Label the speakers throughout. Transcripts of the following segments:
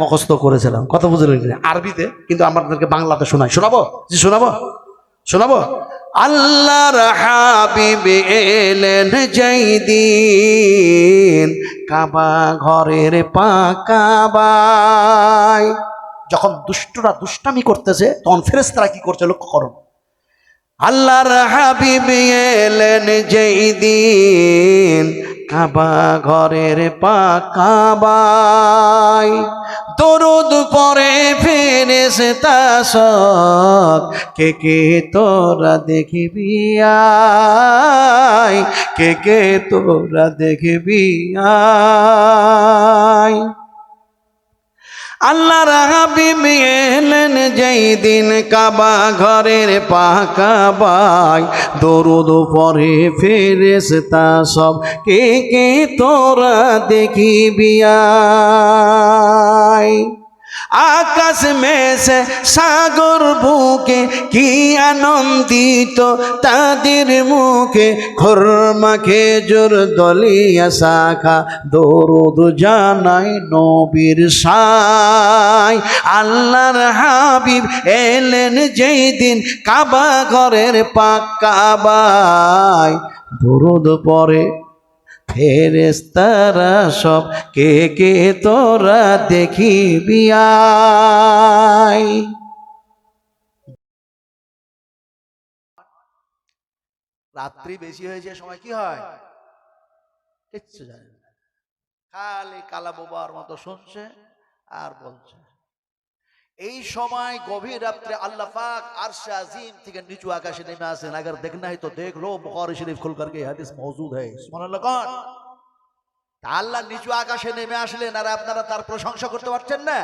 Speaker 1: মুখস্থ করেছিলাম, কথা বুঝে নিলেন আরবিতে, কিন্তু আমাদেরকে বাংলাতে শোনাই। শোনাবো? জি শোনাবো, শোনাবো। আল্লাহর হাবিব এলেন যেই দিন, কাবা ঘরের পাকাবাই। যখন দুষ্টরা দুষ্টামি করতেছে তখন ফেরেশতারা কি করছে লক্ষ্য করুন। আল্লাহর হাবিব এলেন যেই দিন, কাবা ঘরের পাকাবাই। দরুদ পড়ে ফেরেশতা সব, কে কে তোরা দেখবি আয়, কে কে তোরা দেখবি আয়। আল্লাহর হাবিব এলেন যেই দিন, কাবা ঘরের পাকাবাই। দরুদ পড়ে ফেরেশতা সব, কে কে তোরা দেখবি আয়। আকাশ মেসে সাগর বুকে কি আনন্দিত তাদের মুখে, খোরমা খেজুর দলিয়া শাখা দরুদ জানাই নবীর সাই। আল্লাহর হাবিব এলেন যেই দিন, কাবা ঘরের পাকাবাই। দরুদ পড়ে ফেরেশতারা সব, কে কে তোরা দেখিবি আয়। রাত্রি বেশি হয়েছে সময় কি হয় কিচ্ছু জানে না, খালি কালা বোবার মতো শুনছে আর বলছে। এই সময় গভীর রাত্রে আল্লাহ পাক আরশে আজিম থেকে নিচু আকাশে নেমে আসেন। अगर देखना है तो देख लो, बुखारी शरीफ खुल करके হাদিস मौजूद है। সুবহানাল্লাহ। কোন আল্লাহ নিচু আকাশে নেমে আসলেন আর আপনারা তার প্রশংসা করতে পারছেন না?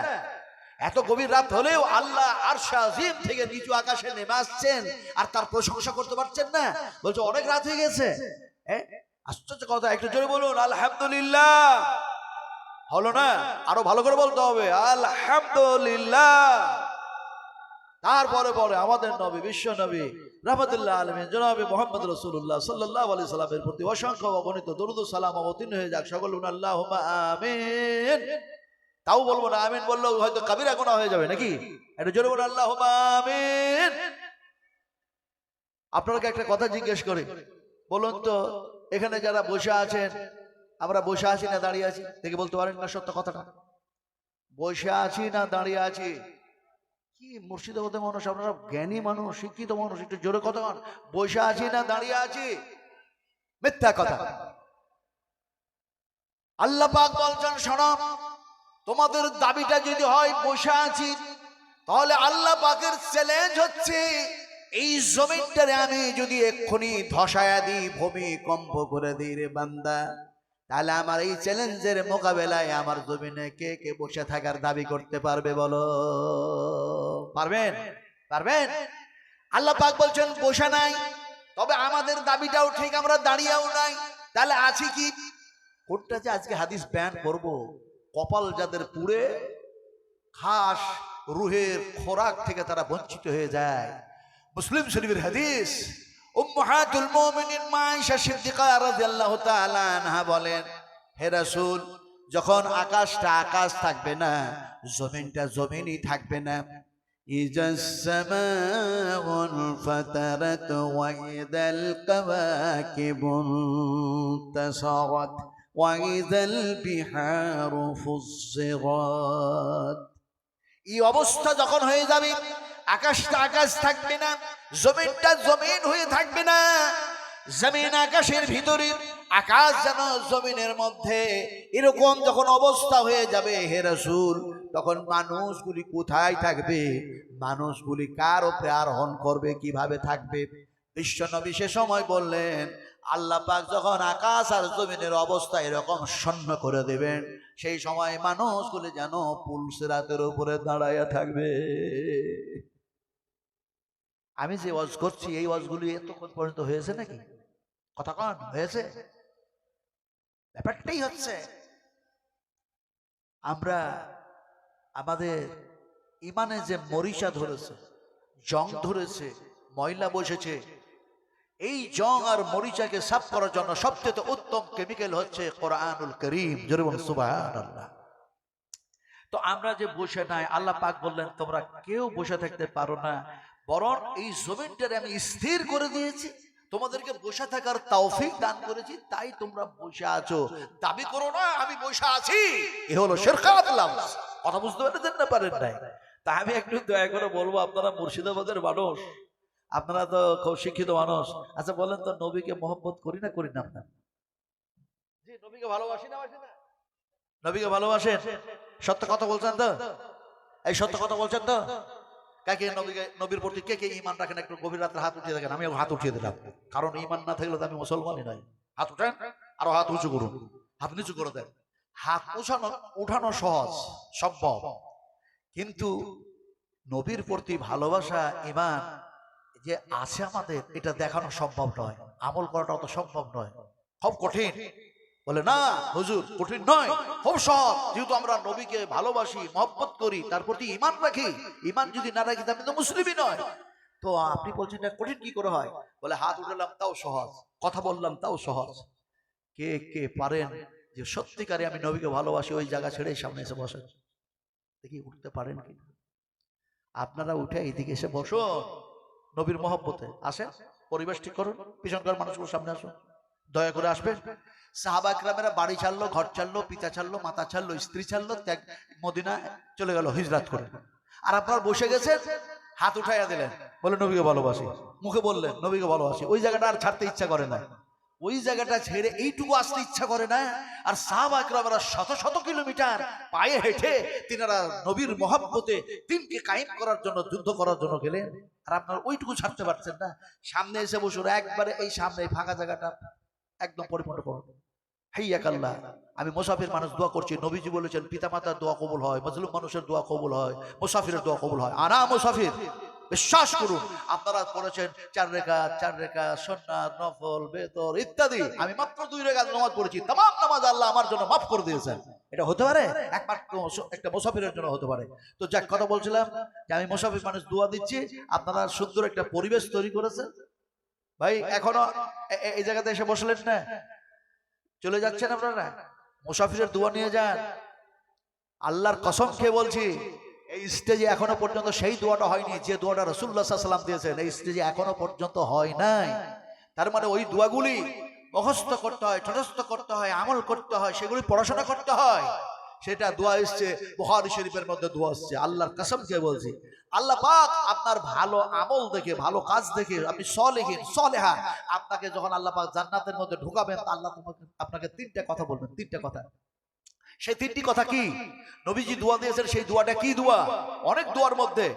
Speaker 1: এত গভীর রাত হলেও আল্লাহ আরশে আজিম থেকে নিচু আকাশে নেমে আসছেন আর তার প্রশংসা করতে পারছেন না? বলছে অনেক রাত হয়ে গেছে। আশ্চর্য কথা, একটু জোরে বলুন আলহামদুলিল্লাহ। হলো না? আরো ভালো করে বলতে হবে আলহামদুলিল্লাহ। তারপরে পরে আমাদের নবী, বিশ্ব নবী রাহমাতুল্লাহ আলামিন জনাবে মুহাম্মদ রাসূলুল্লাহ সাল্লাল্লাহু আলাইহি সাল্লামের প্রতি অসংখ্য অগণিত দরুদ ও সালাম অবতীর্ণ হয়ে যাক। সকল বলুন আল্লাহুম্মা আমিন। তাও বলবো না, আমিন বললেও হয়তো কাবিরা গুনাহ হয়ে যাবে নাকি? একটু জোরে বলুন আল্লাহুম্মা আমিন। আপনাকে একটা কথা জিজ্ঞেস করি, বলুন তো এখানে যারা বসে আছেন, আমরা বসে আছি না দাঁড়িয়ে আছি? দেখে বলতে পারেন না সত্য কথাটা? বসে আছি না দাঁড়িয়ে আছি? কি মুর্শিদাবাদের মানুষ, আপনারা জ্ঞানী মানুষ, শিক্ষিত মানুষ, একটু জোরে কথা বল। বসে আছি না দাঁড়িয়ে আছি? মিথ্যা কথা। আল্লাহ পাক বলছেন শোনো, তোমাদের দাবিটা যদি হয় বসে আছি, তাহলে আল্লাহ পাকের চ্যালেঞ্জ হচ্ছে এই জমিনটারে আমি যদি এক্ষুনি ধসায়া দিই, ভূমিকম্প করে দিই রে বান্দা, তাহলে আমার এই চ্যালেঞ্জের মোকাবেলায় আমার জমিনে কে কে বসে থাকার দাবি করতে পারবে বলো? পারবেন? পারবেন? আল্লাহ পাক বলছেন বসে নাই, তবে আমাদের দাবিটাও ঠিক, আমরা দাঁড়িয়েও নাই, তাহলে আছি কি? কোনটা যে আজকে হাদিস বয়ান করব, কপাল যাদের পুড়ে খাস রুহের খোরাক থেকে তারা বঞ্চিত হয়ে যায়। মুসলিম শরীফের হাদিস, উম্মাহাতুল মুমিনিন মা আয়েশা সিদ্দিকা রাদিয়াল্লাহু তাআলা আনহা বলেন, হে রাসূল, যখন আকাশটা আকাশ থাকবে না, জমিনটা জমিনই থাকবে না, ইজাস সামাউন ফাতারাত ওয়া ইদাল কাওয়াকিবুন তাসারাত ওয়া ইদাল বিহারু ফুজ্জিরাত। এই অবস্থা যখন হয়ে যাবে, আকাশটা আকাশ থাকবে না, জমিনটা জমিন হয়ে থাকবে না, জমিন আকাশের ভিতরে, আকাশ যেন জমিনের মধ্যে, এরকম যখন অবস্থা হয়ে যাবে হে রাসূল, তখন মানুষগুলি কোথায় থাকবে? মানুষগুলি কার উপরে আরোহণ করবে, কিভাবে থাকবে? বিশ্বনবী সে সময় বললেন, আল্লাহ পাক যখন আকাশ আর জমিনের অবস্থা এরকম শূন্য করে দেবেন, সেই সময় মানুষগুলি যেন পুলসিরাতের উপরে দাঁড়াইয়া থাকবে। আমি যে ওয়াজ করছি এই ওয়াজগুলি এতক্ষণ পর্যন্ত হয়েছে নাকি? কথা কন হয়েছে? ব্যাপারটাই হচ্ছে আমরা আমাদের ইমানে যে মরিচা ধরেছে, জং ধরেছে, ময়লা বসেছে, এই জং আর মরিচাকে সাফ করার জন্য সবচেয়ে উত্তম কেমিক্যাল হচ্ছে কোরআনুল কারীম। জোরে বলুন সুবহানাল্লাহ। তো আমরা যে বসে নাই, আল্লাহ পাক বললেন তোমরা কেউ বসে থাকতে পারো না, বরং এই জমিনটারে আমি স্থির করে দিয়েছি, তোমাদেরকে বসে থাকার তৌফিক দান করেছি, তাই তোমরা বসে আছো। দাবি করো না আমি বসে আছি, এ হলো শিরকাত লাফজ। কথা বুঝতে পারছেন না পারেন নাই? তা আমি একটু দয়া করে বলবো, আপনারা মুর্শিদাবাদের মানুষ, আপনারা তো খুব শিক্ষিত মানুষ, আচ্ছা বলেন তো নবীকে মহব্বত করি না করি না? আপনার জি নবীকে ভালোবাসি না বাসি না? নবীকে ভালোবাসেন? সত্য কথা বলছেন তো? এই সত্য কথা বলছেন তো? কাকে নবীর প্রতি কে কে ঈমান রাখেন? একটু গভীর রাতে হাত উঠিয়ে দেখেন। আমি হাত উঠিয়ে দিলাম, কারণ ঈমান না থাকলে তো আমি মুসলমানই নই। হাত উঠেন, আরো হাত উঁচু করুন, হাত নিচু করে দেন। হাত উঠানো সহজ, সম্ভব, কিন্তু নবীর প্রতি ভালোবাসা, ঈমান যে আছে আমাদের, এটা দেখানো সম্ভব নয়, আমল করাটা অত সম্ভব নয়, খুব কঠিন। বলে না হুজুর কঠিন নয়, খুব সহজ, যেহেতু আমরা নবীকে ভালোবাসি, মহব্বত করি, তার প্রতি ঈমান রাখি। ঈমান যদি না রাখি আমি তো মুসলিমই নয়। তো আপনি বলছেন এটা কঠিন কি করে হয়? বলে হাত উঠালাম তাও সহজ, কথা বললাম তাও সহজ। কে কে পারেন যে সত্যিকারে আমি নবীকে ভালোবাসি, ওই জায়গা ছেড়ে সামনে এসে বসেন? দেখি উঠতে পারেন কি? আপনারা উঠে এইদিকে এসে বসো, নবীর মহব্বতে আসেন, পরিবেশ ঠিক করুন, পিছনকার মানুষগুলো সামনে আসুন, দয়া করে আসবেন। সাহাবা একরামেরা বাড়ি ছাড়লো, ঘর ছাড়লো, পিতা ছাড়লো, মাতা ছাড়লো, স্ত্রী ছাড়লো, ত্যাগ মদিনা চলে গেল হিজরাত করে। আর আপনারা বসে গেছেন, হাত উঠাইয়া দিলেন, বলে নবীকে ভালোবাসি, মুখে বললেন নবীকে ভালোবাসি, ওই জায়গাটা আর ছাড়তে ইচ্ছা করে না, ওই জায়গাটা ছেড়ে এইটুকু আসতে ইচ্ছা করে না। আর সাহাবা একরামেরা শত শত কিলোমিটার পায়ে হেঁটে তিনারা নবীর মহব্বতে দিনকে কায়েম করার জন্য, যুদ্ধ করার জন্য গেলেন, আর আপনারা ওইটুকু ছাড়তে পারছেন না। সামনে এসে বসুন, একবারে এই সামনে ফাঁকা জায়গাটা একদম পরিপূর্ণ করুন। হাইয়াকাল্লাহ, আমি মুসাফির মানুষ দোয়া করছি, নবীজি বলেছেন পিতামাতার দোয়া কবুল হয়, মজলুম মানুষের দোয়া কবুল হয়, মুসাফিরের দোয়া কবুল হয়। আনা মুসাফির, বিশ্বাস করুন। আপনারা পড়েছেন 4 রেখাত, 4 রেখাত সুন্নাত, নফল, বেতর ইত্যাদি, আমি মাত্র 2 রেখাত নামাজ পড়েছি, तमाम নামাজ আল্লাহ আমার জন্য মাফ করে দিয়েছেন। এটা হতে পারে? একমাত্র একটা মুসাফিরের জন্য হতে পারে। তো যাক, কথা বলছিলাম যে আমি মুসাফির মানুষ দোয়া দিচ্ছি, আপনারা সুন্দর একটা পরিবেশ তৈরি করেছেন। ভাই এখনো এই জায়গাতে এসে বসলেন না, চলে যাচ্ছেন আপনারা? মুসাফিরের দোয়া নিয়ে যান। আল্লাহর কসম খেয়ে বলছি, এই স্টেজে এখনো পর্যন্ত সেই দোয়াটা হয়নি যে দোয়াটা রাসূলুল্লাহ সাল্লাল্লাহু আলাইহি ওয়াসাল্লাম দিয়েছেন, এই স্টেজে এখনো পর্যন্ত হয় নাই। তার মানে ওই দোয়াগুলি মুখস্থ করতে হয়, ঠটস্থ করতে হয়, আমল করতে হয়, সেগুলি পড়াশোনা করতে হয়। সেটা দোয়া এসছে বুখারী শরীফের মধ্যে, দোয়া এসছে। আল্লাহর কসম খেয়ে বলছি, আল্লাহ পাক আপনার ভালো আমল দেখে, ভালো কাজ দেখে, আপনি সলিহিন সলেহা, আপনাকে যখন আল্লাহ পাক জান্নাতের মধ্যে ঢুকাবেন, আল্লাহ আপনাকে 3টা কথা বলবেন, 3টা কথা। সেই 3টি কথা কি? নবীজি দোয়া দিয়েছেন, সেই দোয়াটা কি দোয়া? অনেক দোয়ার মধ্যে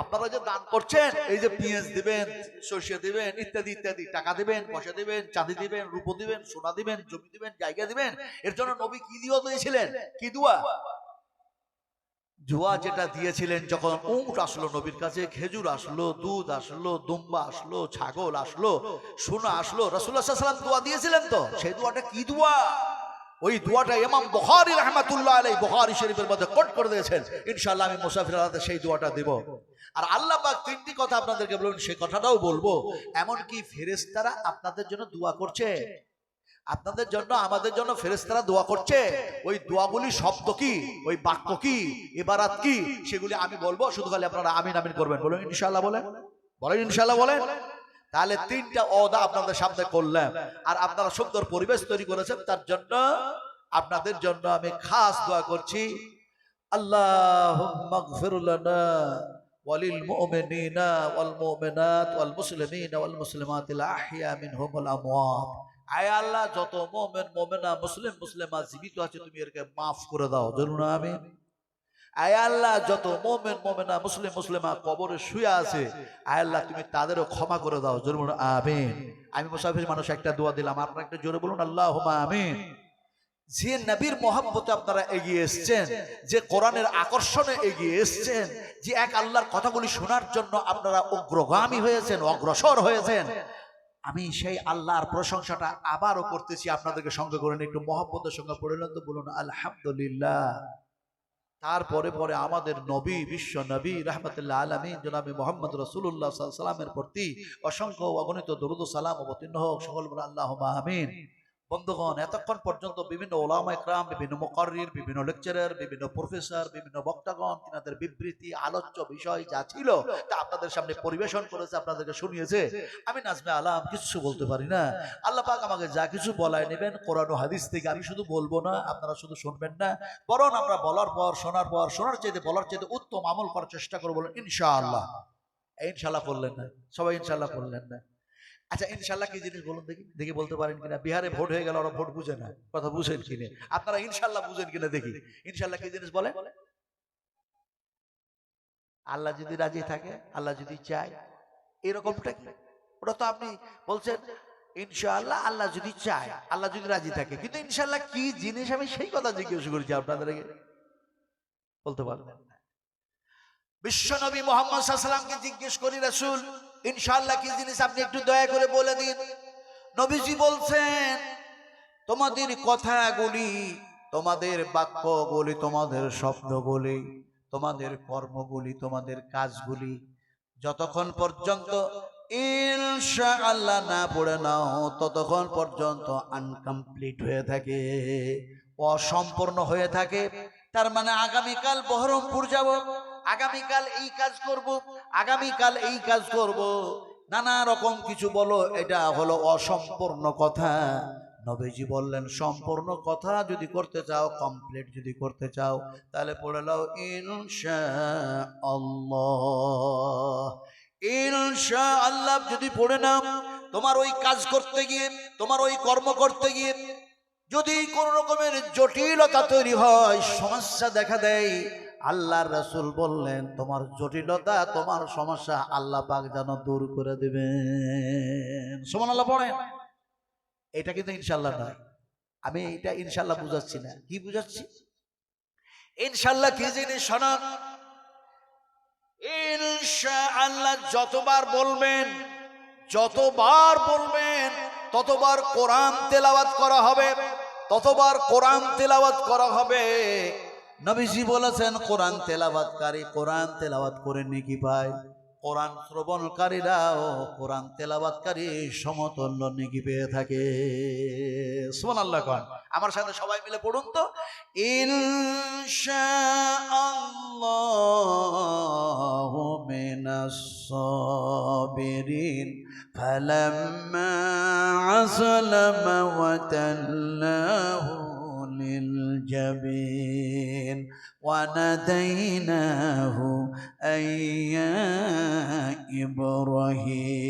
Speaker 1: আপনারা যে দান করছেন, এই যে পেঁয়াজ দিবেন, সরষে দিবেন, ইত্যাদি ইত্যাদি, টাকা দিবেন, পয়সা দিবেন, চাঁদি দিবেন, রূপো দিবেন, সোনা দিবেন, জমি দিবেন, জায়গা দিবেন, এর জন্য নবী কি দোয়া দিয়েছিলেন? কি দোয়া? দোয়া যেটা দিয়েছিলেন, যখন উট আসলো নবীর কাছে, খেজুর আসলো, দুধ আসলো, দুম্বা আসলো, ছাগল আসলো, সোনা আসলো, রাসূলুল্লাহ সাল্লাল্লাহু আলাইহি ওয়াসাল্লাম দোয়া দিয়েছিলেন। তো সেই দোয়াটা কি দোয়া? ওই দোয়াটা ইমাম বুখারী রাহমাতুল্লাহ আলাইহি বুখারী শরীফের মধ্যে কোট করে দিয়েছেন। ইনশাআল্লাহ আমি মুসাফিরের হাতে সেই দোয়াটা দেব। আর আল্লাহ পাক 3টি কথা আপনাদেরকে বলবেন, সেই কথাটাও বলবো। এমন কি ফেরেশতারা আপনাদের জন্য দোয়া করছে, আপনাদের জন্য, আমাদের জন্য ফেরেশতারা দোয়া করছে। ওই দোয়াগুলি শব্দ কি, ওই বাক্য কি, ইবারাত কি, সেগুলি আমি বলবো, শুধু খালি আপনারা আমিন আমিন করবেন। বলুন ইনশাআল্লাহ, বলেন, বলেন ইনশাআল্লাহ, বলেন। তাহলে 3টা ওয়াদা আপনাদের সামনে করলাম, আর আপনারা সুন্দর পরিবেশ তৈরি করেছেন, তার জন্য আপনাদের জন্য আমি খাস দোয়া করছি। আল্লাহুম্মা গফির লানা ওয়ালিল মুমিনিনা ওয়াল মুমিনাত ওয়াল মুসলিমিনা ওয়াল মুসলিমাতিল আহইয়া মিনহুম ওয়াল আমওয়াত। আয় আল্লাহ, যত মুমিন মুমিনা, মুসলিম মুসলিমা জীবিত আছে, তুমি এরকে মাফ করে দাও। বলুন আমিন। আয় আল্লাহ, যত মুমিন মুমিনা, মুসলিম মুসলিমা কবরে শুয়ে আছে, আয় আল্লাহ তুমি তাদেরও ক্ষমা করে দাও। জোরে বলুন আমিন। আমি মুসাফির মানুষ একটা দোয়া দিলাম, আপনারা একটা জোরে বলুন আল্লাহুম্মা আমিন। যে নবীর মহব্বতে আপনারা এগিয়ে এসেছেন, যে কোরআনের আকর্ষণে এগিয়ে এসেছেন, যে এক আল্লাহর কথাগুলি শোনার জন্য আপনারা অগ্রগামী হয়েছেন, অগ্রসর হয়েছেন, আমি সেই আল্লাহর প্রশংসাটা আবারও করতেছি আপনাদেরকে সঙ্গে করে নিয়ে একটু মহব্বতের সঙ্গে পড়লেন তো বলুন আলহামদুলিল্লাহ। তারপরে পরে আমাদের নবী, বিশ্ব নবী রাহমাতুল্লাহ আলামিন জনাবে মুহাম্মদ রাসূলুল্লাহ সাল্লাল্লাহু আলাইহি ওয়াসাল্লামের প্রতি অসংখ্য অগণিত দরুদ ও সালাম অবতীর্ণ হোক। সকল বলে আল্লাহুম্মা আমিন। বন্ধুগণ, এতক্ষণ পর্যন্ত বিভিন্ন ওলামা ইকরাম, বিভিন্ন মুকাররির, বিভিন্ন লেকচারার, বিভিন্ন প্রফেসর, বিভিন্ন বক্তাগণ তিনাদের বিবৃতি, আলোচ্য বিষয় যা ছিল তা আপনাদের সামনে পরিবেশন করেছে, আপনাদেরকে শুনিয়েছে। আমি নাজমে আলাম কিছু বলতে পারি না। আল্লাহ পাক আমাকে যা কিছু বলায় নেবেন কোরআন ও হাদিস থেকে। আমি শুধু বলবো না, আপনারা শুধু শুনবেন না, বরং আমরা বলার পর শোনার চাইতে বলার চাইতে উত্তম আমল করার চেষ্টা করবো। বলেন ইনশাআল্লাহ। ইনশাআল্লাহ বললেন না সবাই, ইনশাআল্লাহ বললেন না। আচ্ছা, ইনশাল্লাহ কি জিনিস বলুন দেখি, দেখি বলতে পারেন কিনা। বিহারে ভোট হয়ে গেল, ওরা ভোট বুঝে না, কথা বুঝেন কিনা আপনারা? ইনশাল্লাহ বুঝেন কিনা দেখি। ইনশাল্লাহ কি জিনিস বলে? আল্লাহ যদি রাজি থাকে, আল্লাহ যদি চায়, এরকমটা কি? ওটা তো আপনি বলছেন ইনশাআল্লাহ, আল্লাহ যদি চায়, আল্লাহ যদি রাজি থাকে, কিন্তু ইনশাল্লাহ কি জিনিস আমি সেই কথা জিজ্ঞেস করেছি আপনাদেরকে, বলতে পারবেন না। বিশ্ব নবী মুহাম্মদ সাল্লাল্লাহু আলাইহি ওয়াসাল্লামকে জিজ্ঞেস করি, রাসূল ইনশাআল্লাহ কি জিনিস, আপনি একটু দয়া করে বলে দিন। নবীজি বলছেন, তোমাদের কথাগুলি, তোমাদের বাক্যগুলি, তোমাদের শব্দগুলি, তোমাদের কর্মগুলি, তোমাদের কাজগুলি যতক্ষণ পর্যন্ত ইনশাআল্লাহ না পড়ে নাও, ততক্ষণ পর্যন্ত আনকমপ্লিট হয়ে থাকে, অসম্পূর্ণ হয়ে থাকে। তার মানে আগামীকাল বহরমপুর যাব, আগামীকাল এই কাজ করব, আগামীকাল এই কাজ করব, নানা রকম কিছু বলো, এটা হলো অসম্পূর্ণ কথা। নবীজি বললেন, সম্পূর্ণ কথা যদি করতে চাও, কমপ্লিট যদি করতে চাও, তাহলে পড়ে নাও ইনশাআল্লাহ। ইনশাআল্লাহ যদি পড়ে নাও, তোমার ওই কাজ করতে গিয়ে, তোমার ওই কর্ম করতে গিয়ে যদি কোন রকমের জটিলতা তৈরি হয়, সমস্যা দেখা দেয়, আল্লাহর রাসূল বললেন, তোমার জটিলতা, তোমার সমস্যা আল্লাহ পাক যেন দূর করে দিবেন। সুবহানাল্লাহ পড়েন। এটা কিন্তু ইনশাআল্লাহ নয়। আমি এটা ইনশাআল্লাহ বুঝাচ্ছি না। কি বুঝাচ্ছি? ইনশাআল্লাহ কি জিনিস শোনান। ইনশাআল্লাহ যতবার বলবেন, যতবার বলবেন, ততবার কোরআন তেলাওয়াত করা হবে, ততবার কোরআন তেলাওয়াত করা হবে। নবীজি বলেছেন, কোরআন তেলাওয়াতকারী কোরআন তেলাওয়াত করে নেকি পায়, কোরআন শ্রবণকারীরাও কোরআন তেলাওয়াতকারী সমতুল্য নেকি পেয়ে থাকে। সুবহানাল্লাহ কোন। আমার সাথে সবাই মিলে পড়ুন তো, ইনশাআল্লাহু মিনাস সাবিরিন ফালাম্মা আসলামা ওয়া তাল্লাহু লিল জাবিন ওয়া নাদাইনাহু আইয়া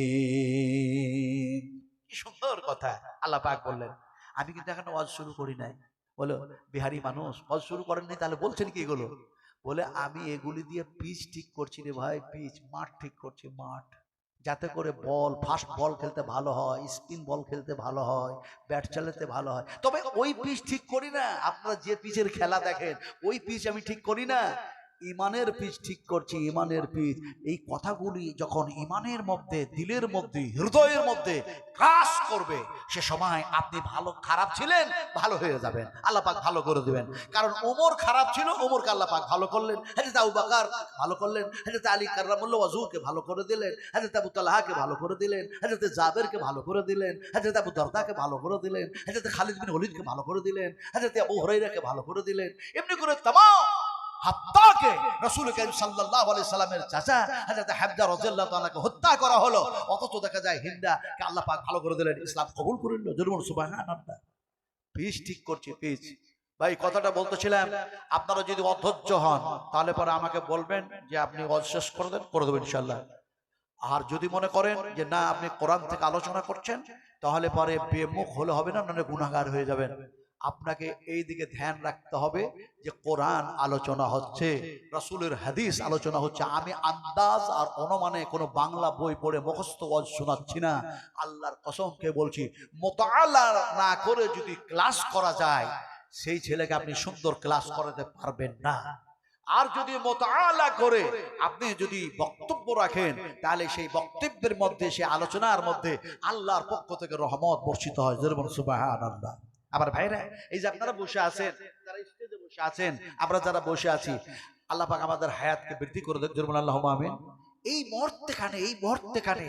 Speaker 1: ইব্রাহিম। কি সুন্দর কথা আল্লাহ পাক বললেন। আমি কিন্তু এখন ওয়াজ শুরু করি নাই। বলো বিহারি মানুষ, ওয়াজ শুরু করেননি, তাহলে বলছেন কি এগুলো? বলে আমি এগুলি দিয়ে পিচ ঠিক করছি রে ভাই, পিচ, মাঠ ঠিক করছি, মাঠ, যাতে করে বল, ফাস্ট বল খেলতে ভালো হয়, স্পিন বল খেলতে ভালো হয়, ব্যাট চালাতে ভালো হয়। তবে ওই পিচ ঠিক করি না, আপনারা যে পিচের খেলা দেখেন ওই পিচ আমি ঠিক করি না, ইমানের পিচ ঠিক করছি, ইমানের পিচ। এই কথাগুলি যখন ইমানের মধ্যে, দিলের মধ্যে, হৃদয়ের মধ্যে কাজ করবে, সে সময় আপনি ভালো, খারাপ ছিলেন ভালো হয়ে যাবেন, আল্লাহ পাক ভালো করে দিবেন। কারণ ওমর খারাপ ছিল, ওমরকে আল্লাহ পাক ভালো করলেন। হযরত আবু বকর ভালো করলেন, হযরত আলী কাররামাল্লাহু ওয়াজহুকে ভালো করে দিলেন, হযরত আবু তালহাকে ভালো করে দিলেন, হযরত জাবেরকে ভালো করে দিলেন, হযরত আবু দারদাকে ভালো করে দিলেন, হযরত খালিদ বিন ওলীদকে ভালো করে দিলেন, হযরত আবু হুরায়রাকে ভালো করে দিলেন। এমনি করে तमाम হাত্তাকে রাসূল কারীম সাল্লাল্লাহু আলাইহি সাল্লামের চাচা হযরত হামজা রাদিয়াল্লাহু তাআলাকে হত্যা করা হলো, অথচ দেখা যায় হিন্দাকে আল্লাহ পাক ভালো করে দিলেন, ইসলাম কবুল করে নিল। জরুর সুবহানাল্লাহ। পিচ ঠিক করছে, পিচ। ভাই কথাটা বলতেছিলাম, আপনারা যদি অধৈর্য হন তাহলে পরে আমাকে বলবেন যে আপনি ওয়াজ শেষ করে দেন, করে দেবেন ইনশাআল্লাহ। আর যদি মনে করেন যে না আপনি কোরআন থেকে আলোচনা করছেন, তাহলে পরে বেমুখ হলে হবে না, মানে গুনাহগার হয়ে যাবেন। আপনাকে এই দিকে ধ্যান রাখতে হবে যে কোরআন আলোচনা হচ্ছে, রাসূলের হাদিস আলোচনা হচ্ছে। আমি আন্দাজ আর অনুমানে কোনো বাংলা বই পড়ে মুখস্থ ওয়াজ শোনাচ্ছি না। আল্লাহর কসমকে বলছি, মুতাআলা না করে যদি ক্লাস করা যায়, সেই ছেলেকে আপনি সুন্দর ক্লাস করাতে পারবেন না। আর যদি মুতাআলা করে আপনি যদি বক্তব্য রাখেন, তাহলে সেই বক্তব্যের মধ্যে, সেই আলোচনার মধ্যে আল্লাহর পক্ষ থেকে রহমত বর্ষিত হয়। সুবহানাল্লাহ। আবার ভাইরা, এই যে আপনারা বসে আছেন, যারা স্টেজে বসে আছেন, আমরা যারা বসে আছি, আল্লাহ পাক আমাদের হায়াতকে বৃদ্ধি করে দেন। জরুর আল্লাহুম্মা আমিন। এই মুহূর্তেখানে